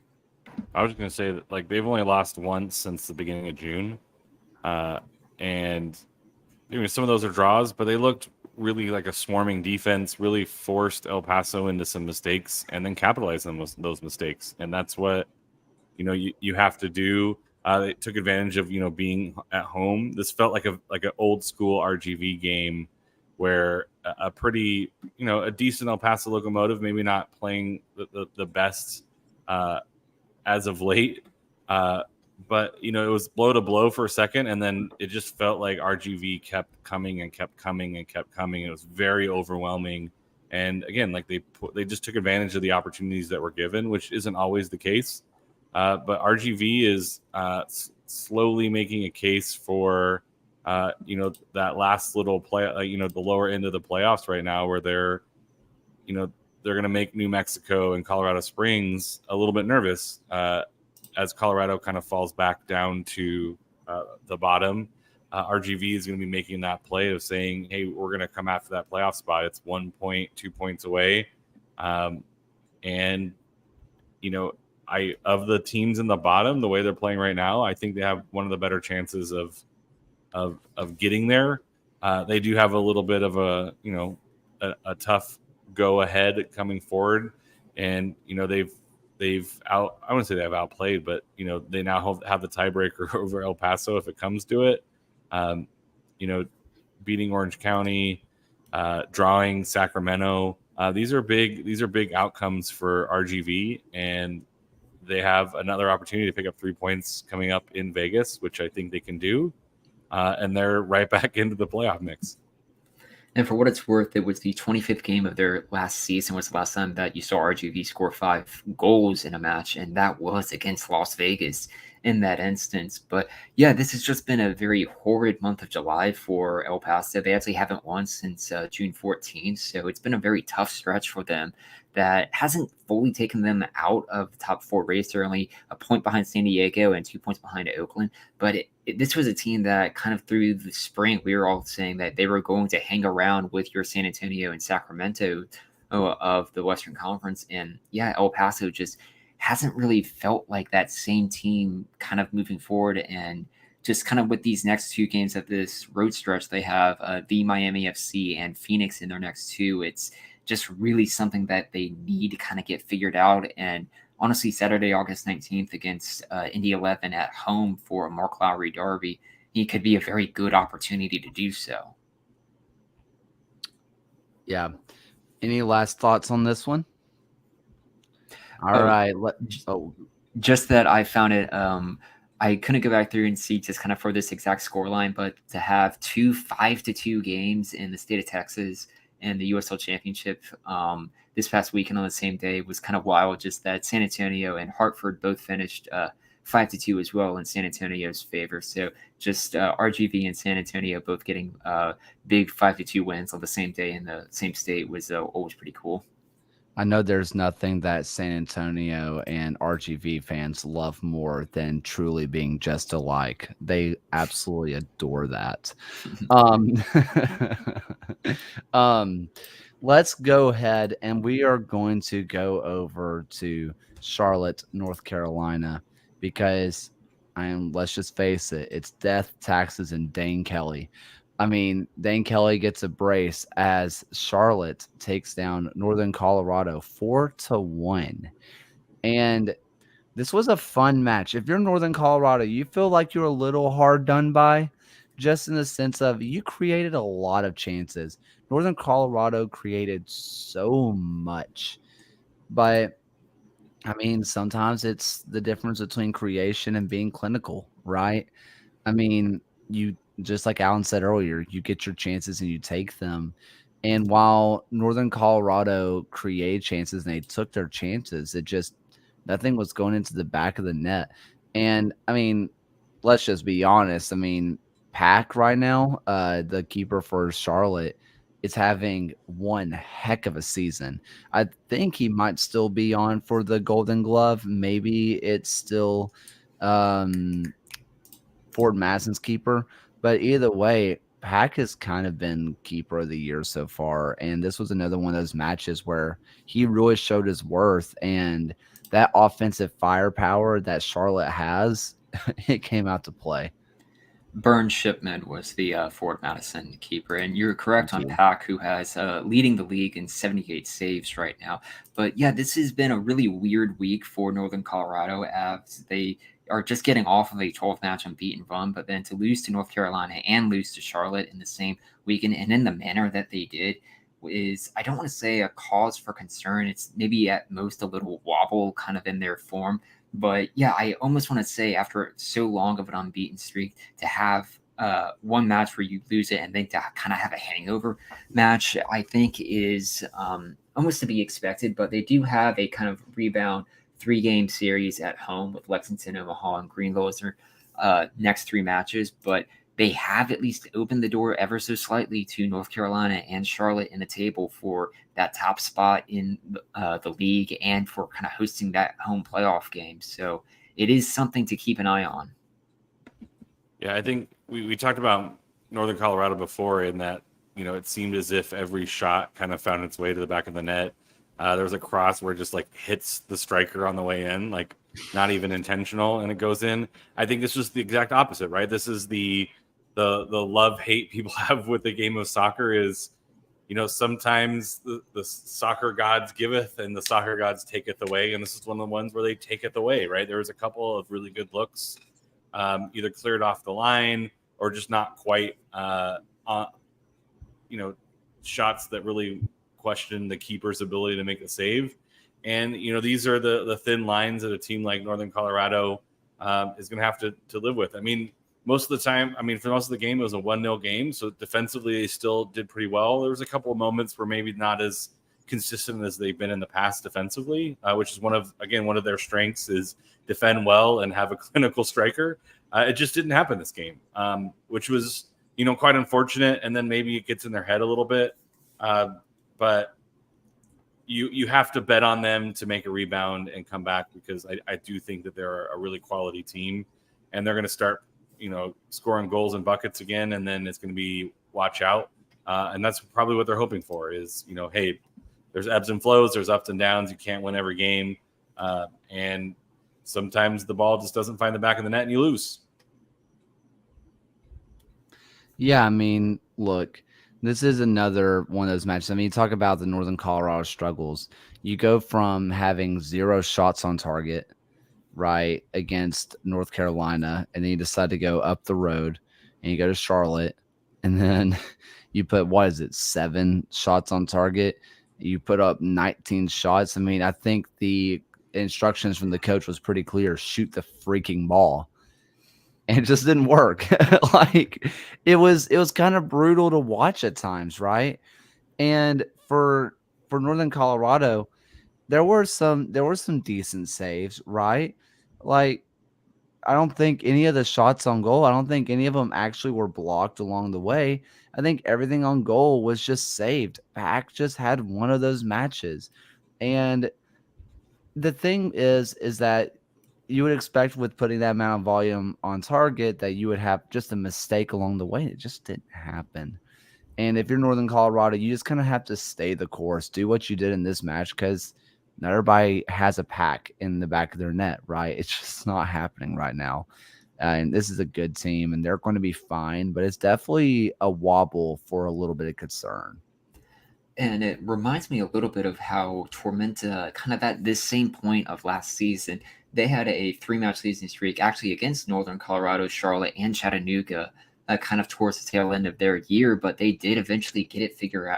I was just gonna say that like they've only lost once since the beginning of June, and some of those are draws, but they looked really like a swarming defense. Really forced El Paso into some mistakes, and then capitalized on those mistakes. And that's what you have to do. They took advantage of being at home. This felt like an old school RGV game where a pretty a decent El Paso Locomotive, maybe not playing the best as of late, but it was blow to blow for a second, and then it just felt like RGV kept coming and kept coming and kept coming. It was very overwhelming, and again, like they just took advantage of the opportunities that were given, which isn't always the case. But RGV is slowly making a case for that last little play, the lower end of the playoffs right now, where they're going to make New Mexico and Colorado Springs a little bit nervous as Colorado kind of falls back down to the bottom. RGV is going to be making that play of saying, hey, we're going to come after that playoff spot. It's 1 point, 2 points away. And, of the teams in the bottom, the way they're playing right now, I think they have one of the better chances of getting there. They do have a little bit of a tough go ahead coming forward, and they've I wouldn't say they've outplayed, but they now have the tiebreaker over El Paso if it comes to it. Beating Orange County, drawing Sacramento, these are big outcomes for RGV, and they have another opportunity to pick up 3 points coming up in Vegas, which I think they can do, and they're right back into the playoff mix. And for what it's worth, it was the 25th game of their last season. Was the last time that you saw RGV score 5 goals in a match, and that was against Las Vegas in that instance. But yeah, this has just been a very horrid month of July for El Paso. They actually haven't won since June 14th, so it's been a very tough stretch for them that hasn't fully taken them out of the top 4 race. They're only a point behind San Diego and 2 points behind Oakland, but this was a team that kind of through the spring, we were all saying that they were going to hang around with your San Antonio and Sacramento of the Western Conference. And yeah, El Paso just hasn't really felt like that same team kind of moving forward. And just kind of with these next 2 games of this road stretch, they have the Miami FC and Phoenix in their next 2. It's just really something that they need to kind of get figured out. And honestly, Saturday, August 19th against Indy 11 at home for a Mark Lowry derby, it could be a very good opportunity to do so. Yeah. Any last thoughts on this one? All right. Just that I found it. I couldn't go back through and see just kind of for this exact scoreline, but to have 2 5-2 games in the state of Texas and the USL Championship this past weekend on the same day was kind of wild. Just that San Antonio and Hartford both finished 5-2 as well in San Antonio's favor. So just RGV and San Antonio both getting big 5-2 wins on the same day in the same state was always pretty cool. I know there's nothing that San Antonio and RGV fans love more than truly being just alike. They absolutely adore that. Um, um, let's go ahead and we are going to go over to Charlotte, North Carolina, because let's just face it, it's death, taxes, and Dane Kelly. I mean, Dane Kelly gets a brace as Charlotte takes down Northern Colorado 4-1. And this was a fun match. If you're Northern Colorado, you feel like you're a little hard done by, just in the sense of you created a lot of chances. Northern Colorado created so much. But I mean, sometimes it's the difference between creation and being clinical, right? I mean, you just like Alan said earlier, you get your chances and you take them. And while Northern Colorado created chances and they took their chances, it just nothing was going into the back of the net. And I mean, let's just be honest. I mean, Pack right now, the keeper for Charlotte, is having one heck of a season. I think he might still be on for the Golden Glove. Maybe it's still Ford Madsen's keeper. But either way, Pack has kind of been keeper of the year so far. And this was another one of those matches where he really showed his worth. And that offensive firepower that Charlotte has, it came out to play. Burn Shipman was the Ford Madison keeper, and you're correct on Thank you. Pack, who has leading the league in 78 saves right now. But yeah, this has been a really weird week for Northern Colorado as they are just getting off of a 12-match unbeaten run, but then to lose to North Carolina and lose to Charlotte in the same weekend and in the manner that they did is, I don't want to say a cause for concern. It's maybe at most a little wobble kind of in their form. But yeah, I almost want to say after so long of an unbeaten streak to have one match where you lose it and then to kind of have a hangover match, I think is almost to be expected. But they do have a kind of rebound 3-game series at home with Lexington, Omaha, and Greenville as their next 3 matches. But they have at least opened the door ever so slightly to North Carolina and Charlotte in the table for that top spot in the league and for kind of hosting that home playoff game. So it is something to keep an eye on. Yeah, I think we talked about Northern Colorado before in that, it seemed as if every shot kind of found its way to the back of the net. There was a cross where it just like hits the striker on the way in, like not even intentional, and it goes in. I think this was the exact opposite, right? This is the love-hate people have with the game of soccer is, sometimes the soccer gods giveth and the soccer gods taketh away. And this is one of the ones where they take it away, right? There was a couple of really good looks, either cleared off the line or just not quite, shots that really question the keeper's ability to make a save. And, these are the thin lines that a team like Northern Colorado is going to have to live with. I mean, most of the time, for most of the game, it was a 1-0 game. So defensively, they still did pretty well. There was a couple of moments where maybe not as consistent as they've been in the past defensively, which is one of their strengths is defend well and have a clinical striker. It just didn't happen this game, which was, quite unfortunate. And then maybe it gets in their head a little bit. But you have to bet on them to make a rebound and come back because I do think that they're a really quality team and they're going to start scoring goals and buckets again, and then it's going to be watch out. And that's probably what they're hoping for is, hey, there's ebbs and flows, there's ups and downs. You can't win every game. And sometimes the ball just doesn't find the back of the net and you lose. Yeah, look, this is another one of those matches. You talk about the Northern Colorado struggles. You go from having 0 shots on target, right, against North Carolina, and then you decide to go up the road and you go to Charlotte, and then you put 7 shots on target. You put up 19 shots. I think the instructions from the coach was pretty clear: shoot the freaking ball. And it just didn't work. It was kind of brutal to watch at times, right? And for Northern Colorado, there were some decent saves, right? Like, I don't think any of the shots on goal, I don't think any of them actually were blocked along the way. I think everything on goal was just saved. Pack just had one of those matches. And the thing is that you would expect with putting that amount of volume on target that you would have just a mistake along the way. It just didn't happen. And if you're Northern Colorado, you just kind of have to stay the course, do what you did in this match, because not everybody has a pack in the back of their net, right? It's just not happening right now. And this is a good team, and they're going to be fine, but it's definitely a wobble for a little bit of concern. And it reminds me a little bit of how Tormenta, kind of at this same point of last season, they had a 3-match losing streak actually against Northern Colorado, Charlotte, and Chattanooga, kind of towards the tail end of their year. But they did eventually get it figured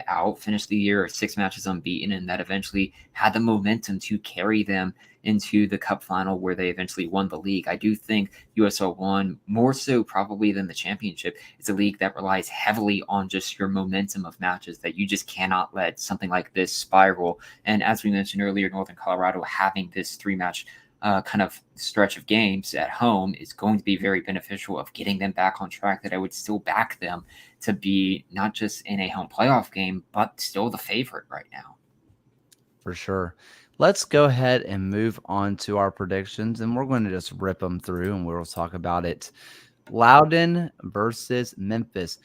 out, finished the year 6 matches unbeaten, and that eventually had the momentum to carry them into the Cup final, where they eventually won the league. I do think USL One, more so probably than the championship, is a league that relies heavily on just your momentum of matches, that you just cannot let something like this spiral. And as we mentioned earlier, Northern Colorado having this 3-match kind of stretch of games at home is going to be very beneficial of getting them back on track, that I would still back them to be not just in a home playoff game, but still the favorite right now. For sure. Let's go ahead and move on to our predictions, and we're going to just rip them through, and we'll talk about it. Loudoun versus Memphis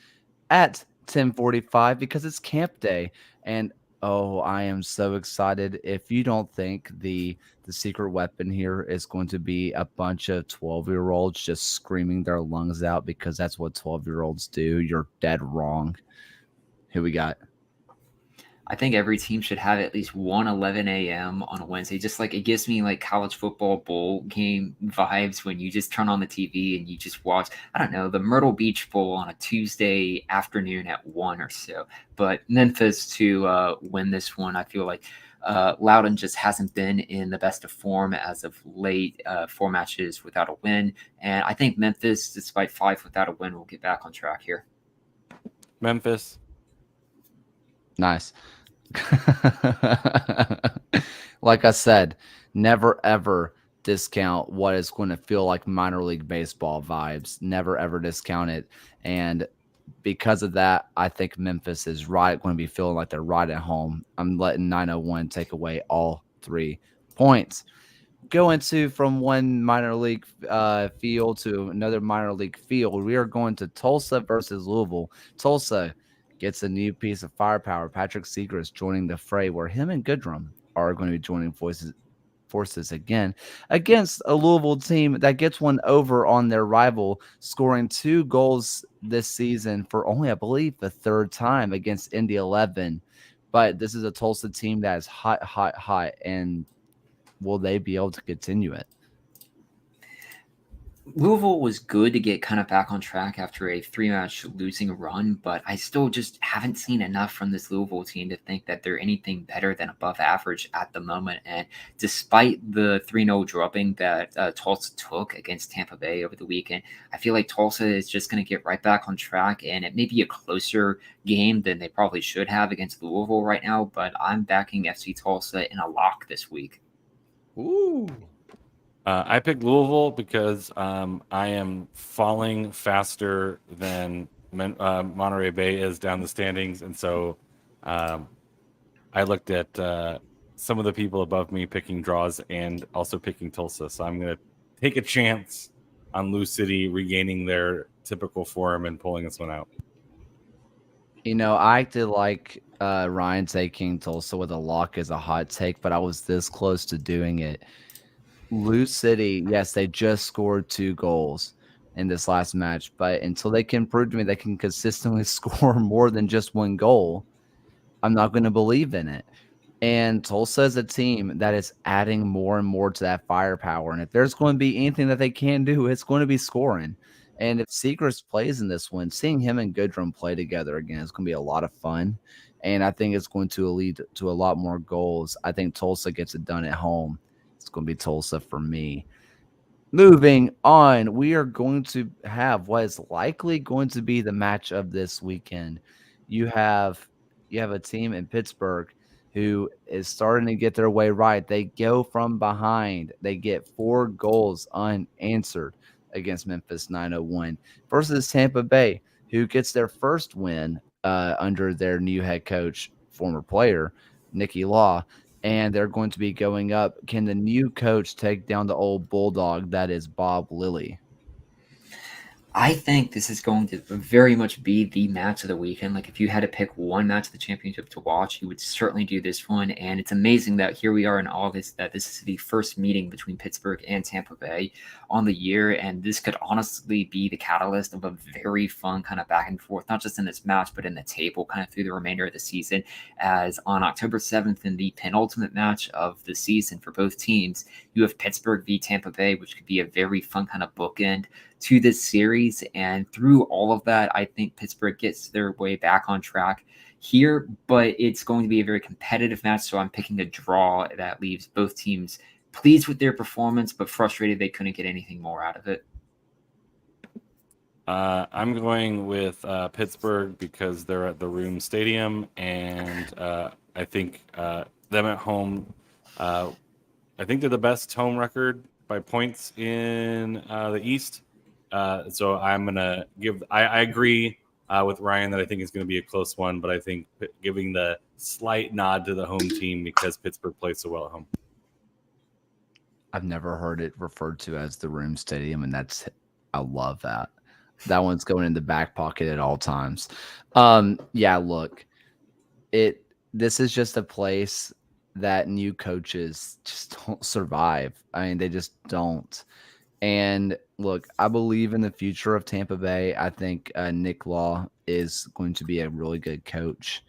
at 10:45 because it's camp day, and oh, I am so excited. If you don't think the secret weapon here is going to be a bunch of 12-year-olds just screaming their lungs out because that's what 12-year-olds do, you're dead wrong. Who we got? I think every team should have at least one 11 a.m. on a Wednesday. Just like it gives me like college football bowl game vibes when you just turn on the TV and you just watch, I don't know, the Myrtle Beach Bowl on a Tuesday afternoon at 1 or so. But Memphis to win this one, I feel like Loudoun just hasn't been in the best of form as of late, 4 matches without a win. And I think Memphis, despite 5 without a win, will get back on track here. Memphis. Nice. Like I said, never ever discount what is going to feel like minor league baseball vibes. Never ever discount it. And because of that, I think Memphis is going to be feeling like they're right at home. I'm letting 901 take away all 3 points. Go into from one minor league field to another minor league field. We are going to Tulsa versus Louisville. Tulsa gets a new piece of firepower. Patrick Seagrass joining the fray, where him and Goodrum are going to be joining forces again against a Louisville team that gets one over on their rival, scoring 2 goals this season for only, I believe, the 3rd time against Indy 11. But this is a Tulsa team that is hot, hot, hot, and will they be able to continue it? Louisville was good to get kind of back on track after a 3-match losing run, but I still just haven't seen enough from this Louisville team to think that they're anything better than above average at the moment. And despite the 3-0 dropping that Tulsa took against Tampa Bay over the weekend, I feel like Tulsa is just going to get right back on track, and it may be a closer game than they probably should have against Louisville right now, but I'm backing FC Tulsa in a lock this week. Ooh. I picked Louisville because I am falling faster than Monterey Bay is down the standings. And so I looked at some of the people above me picking draws and also picking Tulsa. So I'm going to take a chance on Lou City regaining their typical form and pulling this one out. You know, I acted like Ryan taking Tulsa with a lock is a hot take, but I was this close to doing it. Lou City, yes, they just scored 2 goals in this last match, but until they can prove to me they can consistently score more than just 1 goal, I'm not going to believe in it. And Tulsa is a team that is adding more and more to that firepower. And if there's going to be anything that they can do, it's going to be scoring. And if Seagrass plays in this one, seeing him and Goodrum play together again is going to be a lot of fun. And I think it's going to lead to a lot more goals. I think Tulsa gets it done at home. It's going to be Tulsa for me. Moving on, we are going to have what is likely going to be the match of this weekend. You have a team in Pittsburgh who is starting to get their way right. They go from behind. They get 4 goals unanswered against Memphis 901 versus Tampa Bay, who gets their first win under their new head coach, former player, Nicky Law, and they're going to be going up. Can the new coach take down the old bulldog that is Bob Lilly? I think this is going to very much be the match of the weekend. Like, if you had to pick one match of the championship to watch, you would certainly do this one. And it's amazing that here we are in August, that this is the first meeting between Pittsburgh and Tampa Bay on the year. And this could honestly be the catalyst of a very fun kind of back and forth, not just in this match, but in the table kind of through the remainder of the season. As on October 7th, in the penultimate match of the season for both teams, you have Pittsburgh v Tampa Bay, which could be a very fun kind of bookend to this series. And through all of that, I think Pittsburgh gets their way back on track here, but it's going to be a very competitive match. So I'm picking a draw that leaves both teams pleased with their performance, but frustrated they couldn't get anything more out of it. I'm going with Pittsburgh because they're at the Room Stadium, and I think them at home, I think they're the best home record by points in the East. So I'm going to I agree with Ryan that I think it's going to be a close one, but I think giving the slight nod to the home team because Pittsburgh plays so well at home. I've never heard it referred to as the Room Stadium, and I love that. That one's going in the back pocket at all times. Yeah, look, this is just a place that new coaches just don't survive. I mean, they just don't. And look, I believe in the future of Tampa Bay. I think Nick Law is going to be a really good coach,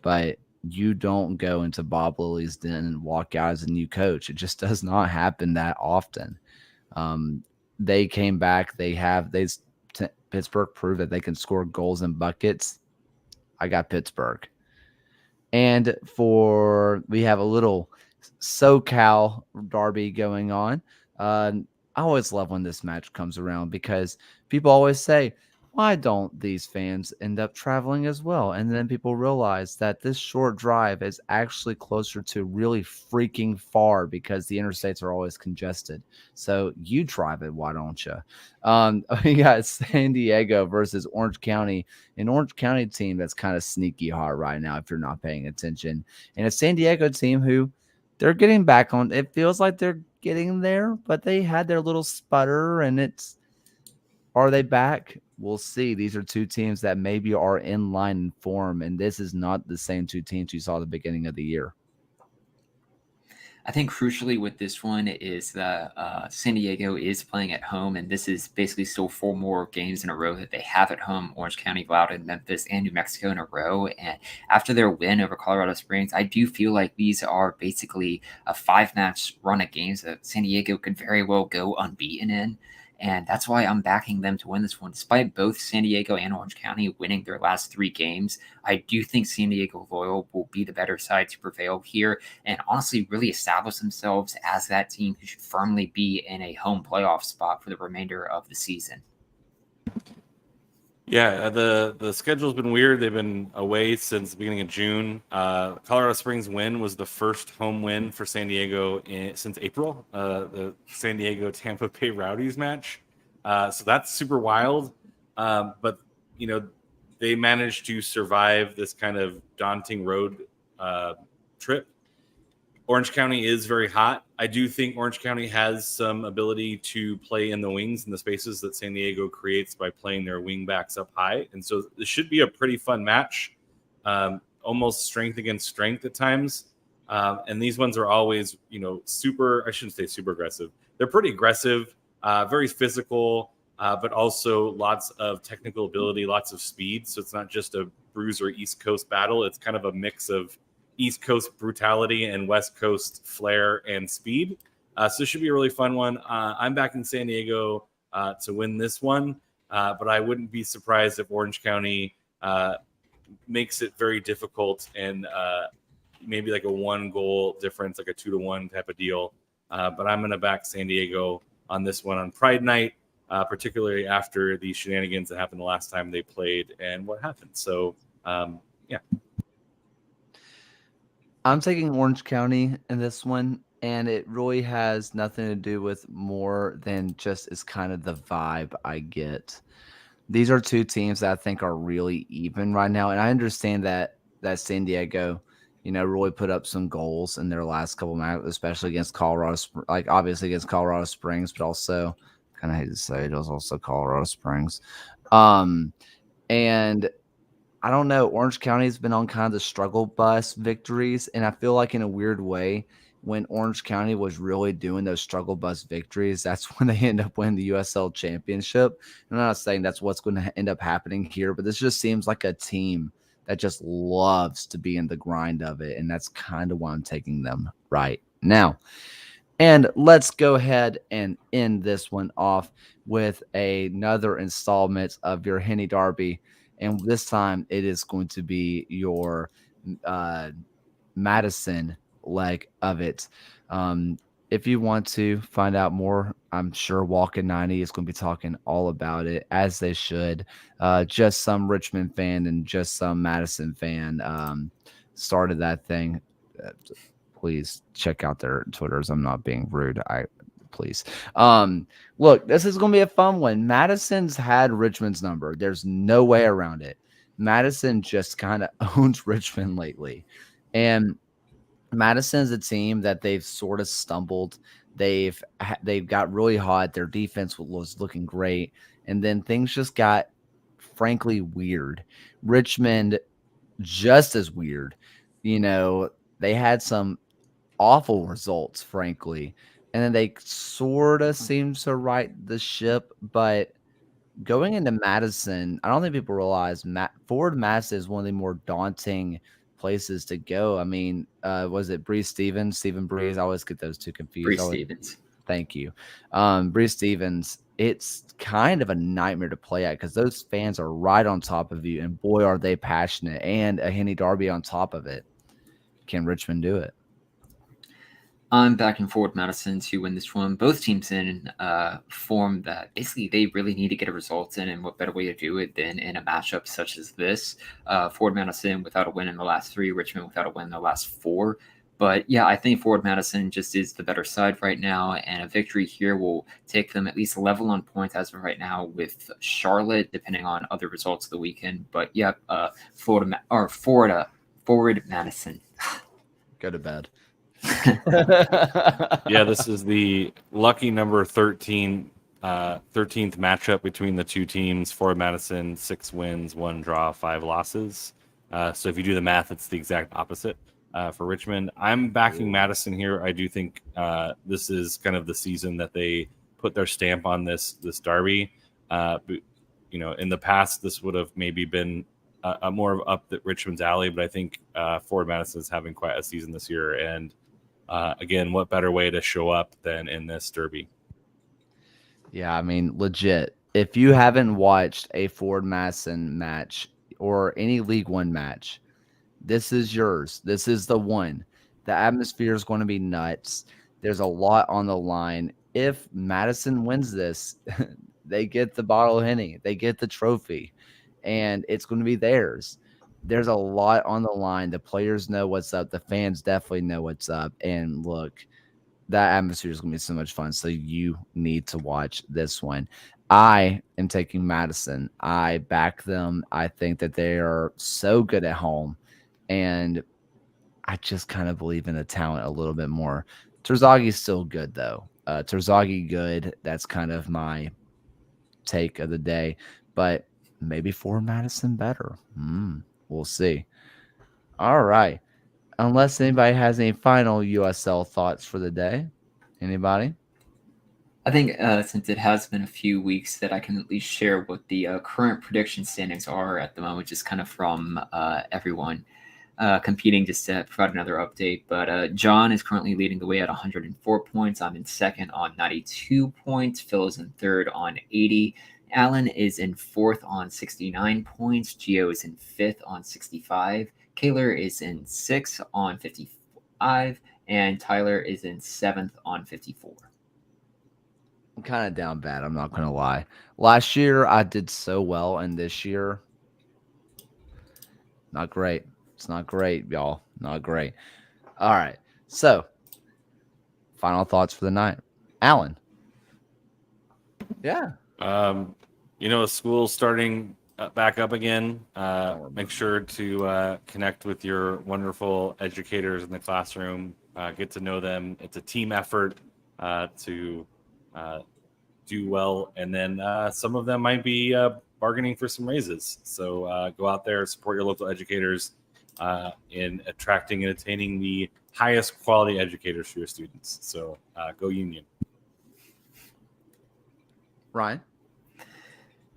but you don't go into Bob Lilly's den and walk out as a new coach. It just does not happen that often. They came back. Pittsburgh proved that they can score goals and buckets. I got Pittsburgh. And we have a little SoCal derby going on. I always love when this match comes around because people always say, why don't these fans end up traveling as well? And then people realize that this short drive is actually closer to really freaking far because the interstates are always congested. So you drive it, why don't you? We got San Diego versus Orange County, an Orange County team that's kind of sneaky hot right now if you're not paying attention. And a San Diego team who they're getting back on. It feels like they're getting there, but they had their little sputter, and are they back? We'll see. These are two teams that maybe are in line in form, and this is not the same two teams you saw at the beginning of the year. I think crucially with this one is that San Diego is playing at home, and this is basically still 4 more games in a row that they have at home: Orange County, Loudoun, Memphis, and New Mexico in a row. And after their win over Colorado Springs, I do feel like these are basically a 5-match run of games that San Diego could very well go unbeaten in. And that's why I'm backing them to win this one. Despite both San Diego and Orange County winning their last 3 games, I do think San Diego Loyal will be the better side to prevail here and honestly really establish themselves as that team who should firmly be in a home playoff spot for the remainder of the season. Yeah, the schedule's been weird. They've been away since the beginning of June. Colorado Springs win was the first home win for San Diego since April, the San Diego Tampa Bay Rowdies match. So that's super wild. But, they managed to survive this kind of daunting road trip. Orange County is very hot. I do think Orange County has some ability to play in the wings and the spaces that San Diego creates by playing their wing backs up high. And so this should be a pretty fun match, almost strength against strength at times. And these ones are always, I shouldn't say super aggressive. They're pretty aggressive, very physical, but also lots of technical ability, lots of speed. So it's not just a Bruiser East Coast battle. It's kind of a mix of East Coast brutality and West Coast flair and speed. So it should be a really fun one. I'm backing San Diego to win this one, but I wouldn't be surprised if Orange County makes it very difficult and maybe like a 1-goal difference, like a 2-1 type of deal. But I'm going to back San Diego on this one on Pride Night, particularly after the shenanigans that happened the last time they played and what happened. So, yeah. I'm taking Orange County in this one, and it really has nothing to do with more than just is kind of the vibe I get. These are two teams that I think are really even right now, and I understand that San Diego really put up some goals in their last couple matches, especially against Colorado, like obviously against Colorado Springs, but also kind of hate to say it was also Colorado Springs. And I don't know, Orange County's been on kind of the struggle bus victories, and I feel like in a weird way, when Orange County was really doing those struggle bus victories, that's when they end up winning the USL championship. I'm not saying that's what's going to end up happening here, but this just seems like a team that just loves to be in the grind of it, and that's kind of why I'm taking them right now. And let's go ahead and end this one off with another installment of your Henny Derby. And this time it is going to be your Madison leg of it. If you want to find out more, I'm sure Walking 90 is going to be talking all about it, as they should. Just some Richmond fan and just some Madison fan started that thing. Please check out their Twitters. I'm not being rude. Please. Look, this is going to be a fun one. Madison's had Richmond's number. There's no way around it. Madison just kind of owns Richmond lately. And Madison's a team that they've sort of stumbled. They've got really hot. Their defense was looking great. And then things just got frankly weird. Richmond just as weird. They had some awful results, frankly. And then they sort of seem to right the ship. But going into Madison, I don't think people realize Forward Madison is one of the more daunting places to go. I mean, was it Bree Stevens, Stephen Breeze? I always get those two confused. Bree Stevens. Thank you. Bree Stevens, it's kind of a nightmare to play at because those fans are right on top of you, and boy, are they passionate, and a Henny Derby on top of it. Can Richmond do it? I'm backing Forward Madison to win this one. Both teams in form that basically they really need to get a result in, and what better way to do it than in a matchup such as this? Forward Madison without a win in the last 3, Richmond without a win in the last 4. But yeah, I think Forward Madison just is the better side right now, and a victory here will take them at least level on points as of right now with Charlotte, depending on other results of the weekend. But yeah, Forward Madison. Go to bed. Yeah, this is the lucky number 13, 13th matchup between the two teams. Forward Madison, 6 wins, 1 draw, 5 losses. So if you do the math, it's the exact opposite for Richmond. I'm backing Madison here. I do think this is kind of the season that they put their stamp on this derby. But, in the past, this would have maybe been a more of up Richmond's alley, but I think Forward Madison is having quite a season this year. And again, what better way to show up than in this derby? Yeah, I mean, legit. If you haven't watched a Forward Madison match or any League One match, this is yours. This is the one. The atmosphere is going to be nuts. There's a lot on the line. If Madison wins this, they get the bottle of Henny. They get the trophy, and it's going to be theirs. There's a lot on the line. The players know what's up. The fans definitely know what's up. And look, that atmosphere is going to be so much fun. So you need to watch this one. I am taking Madison. I back them. I think that they are so good at home. And I just kind of believe in the talent a little bit more. Terzagi's still good, though. Terzaghi good. That's kind of my take of the day. But maybe Forward Madison better. We'll see. All right. Unless anybody has any final USL thoughts for the day. Anybody? I think since it has been a few weeks that I can at least share what the current prediction standings are at the moment, just kind of from everyone competing, just to provide another update. But John is currently leading the way at 104 points. I'm in second on 92 points. Phil is in third on 80. Alan is in 4th on 69 points. Gio is in 5th on 65. Kaylor is in 6th on 55. And Tyler is in 7th on 54. I'm kind of down bad. I'm not going to lie. Last year, I did so well. And this year, not great. It's not great, y'all. Not great. All right. So, final thoughts for the night. Alan. Yeah. School's starting back up again. Make sure to connect with your wonderful educators in the classroom. Get to know them. It's a team effort to do well. And then some of them might be bargaining for some raises. So go out there, support your local educators in attracting and attaining the highest quality educators for your students. So go Union. Ryan?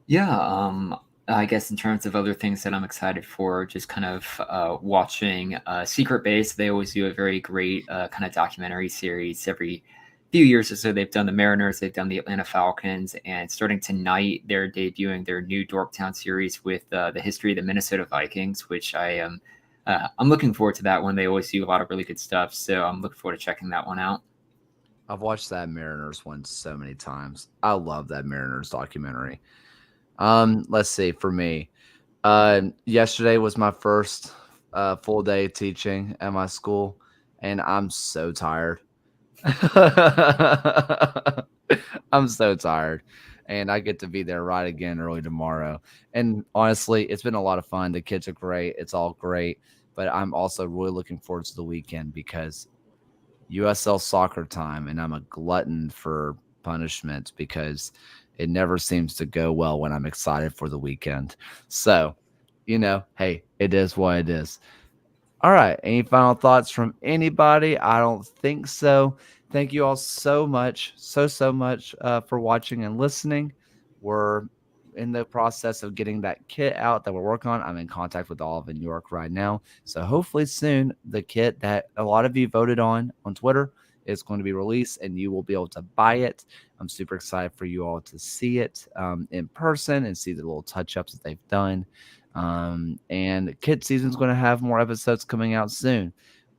Yeah, I guess in terms of other things that I'm excited for, just kind of watching Secret Base. They always do a very great kind of documentary series every few years or so. They've done the Mariners, they've done the Atlanta Falcons, and starting tonight, they're debuting their new Dorktown series with the history of the Minnesota Vikings, which I'm looking forward to that one. They always do a lot of really good stuff, so I'm looking forward to checking that one out. I've watched that Mariners one so many times. I love that Mariners documentary. Let's see, for me. Yesterday was my first full day teaching at my school, and I'm so tired. I'm so tired. And I get to be there right again early tomorrow. And honestly, it's been a lot of fun. The kids are great. It's all great. But I'm also really looking forward to the weekend because USL soccer time, and I'm a glutton for punishment because it never seems to go well when I'm excited for the weekend. So, hey, it is what it is. All right. Any final thoughts from anybody? I don't think so. Thank you all so much, so much for watching and listening. We're in the process of getting that kit out that we're working on. I'm in contact with Olive in New York right now. So hopefully soon the kit that a lot of you voted on Twitter is going to be released and you will be able to buy it. I'm super excited for you all to see it in person and see the little touch-ups that they've done. And kid season is going to have more episodes coming out soon.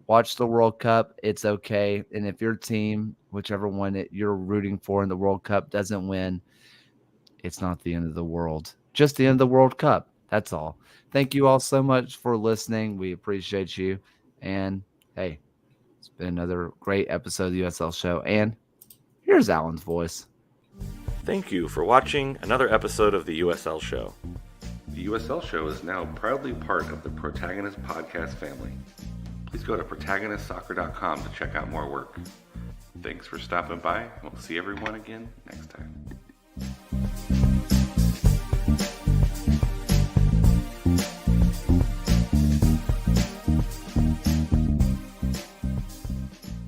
Watch the World Cup. It's okay. And if your team, whichever one you're rooting for in the World Cup, doesn't win, it's not the end of the world. Just the end of the World Cup. That's all. Thank you all so much for listening. We appreciate you. And hey, it's been another great episode of the USL Show. And here's Alan's voice. Thank you for watching another episode of the USL Show. The USL Show is now proudly part of the Protagonist podcast family. Please go to protagonistsoccer.com to check out more work. Thanks for stopping by. We'll see everyone again next time.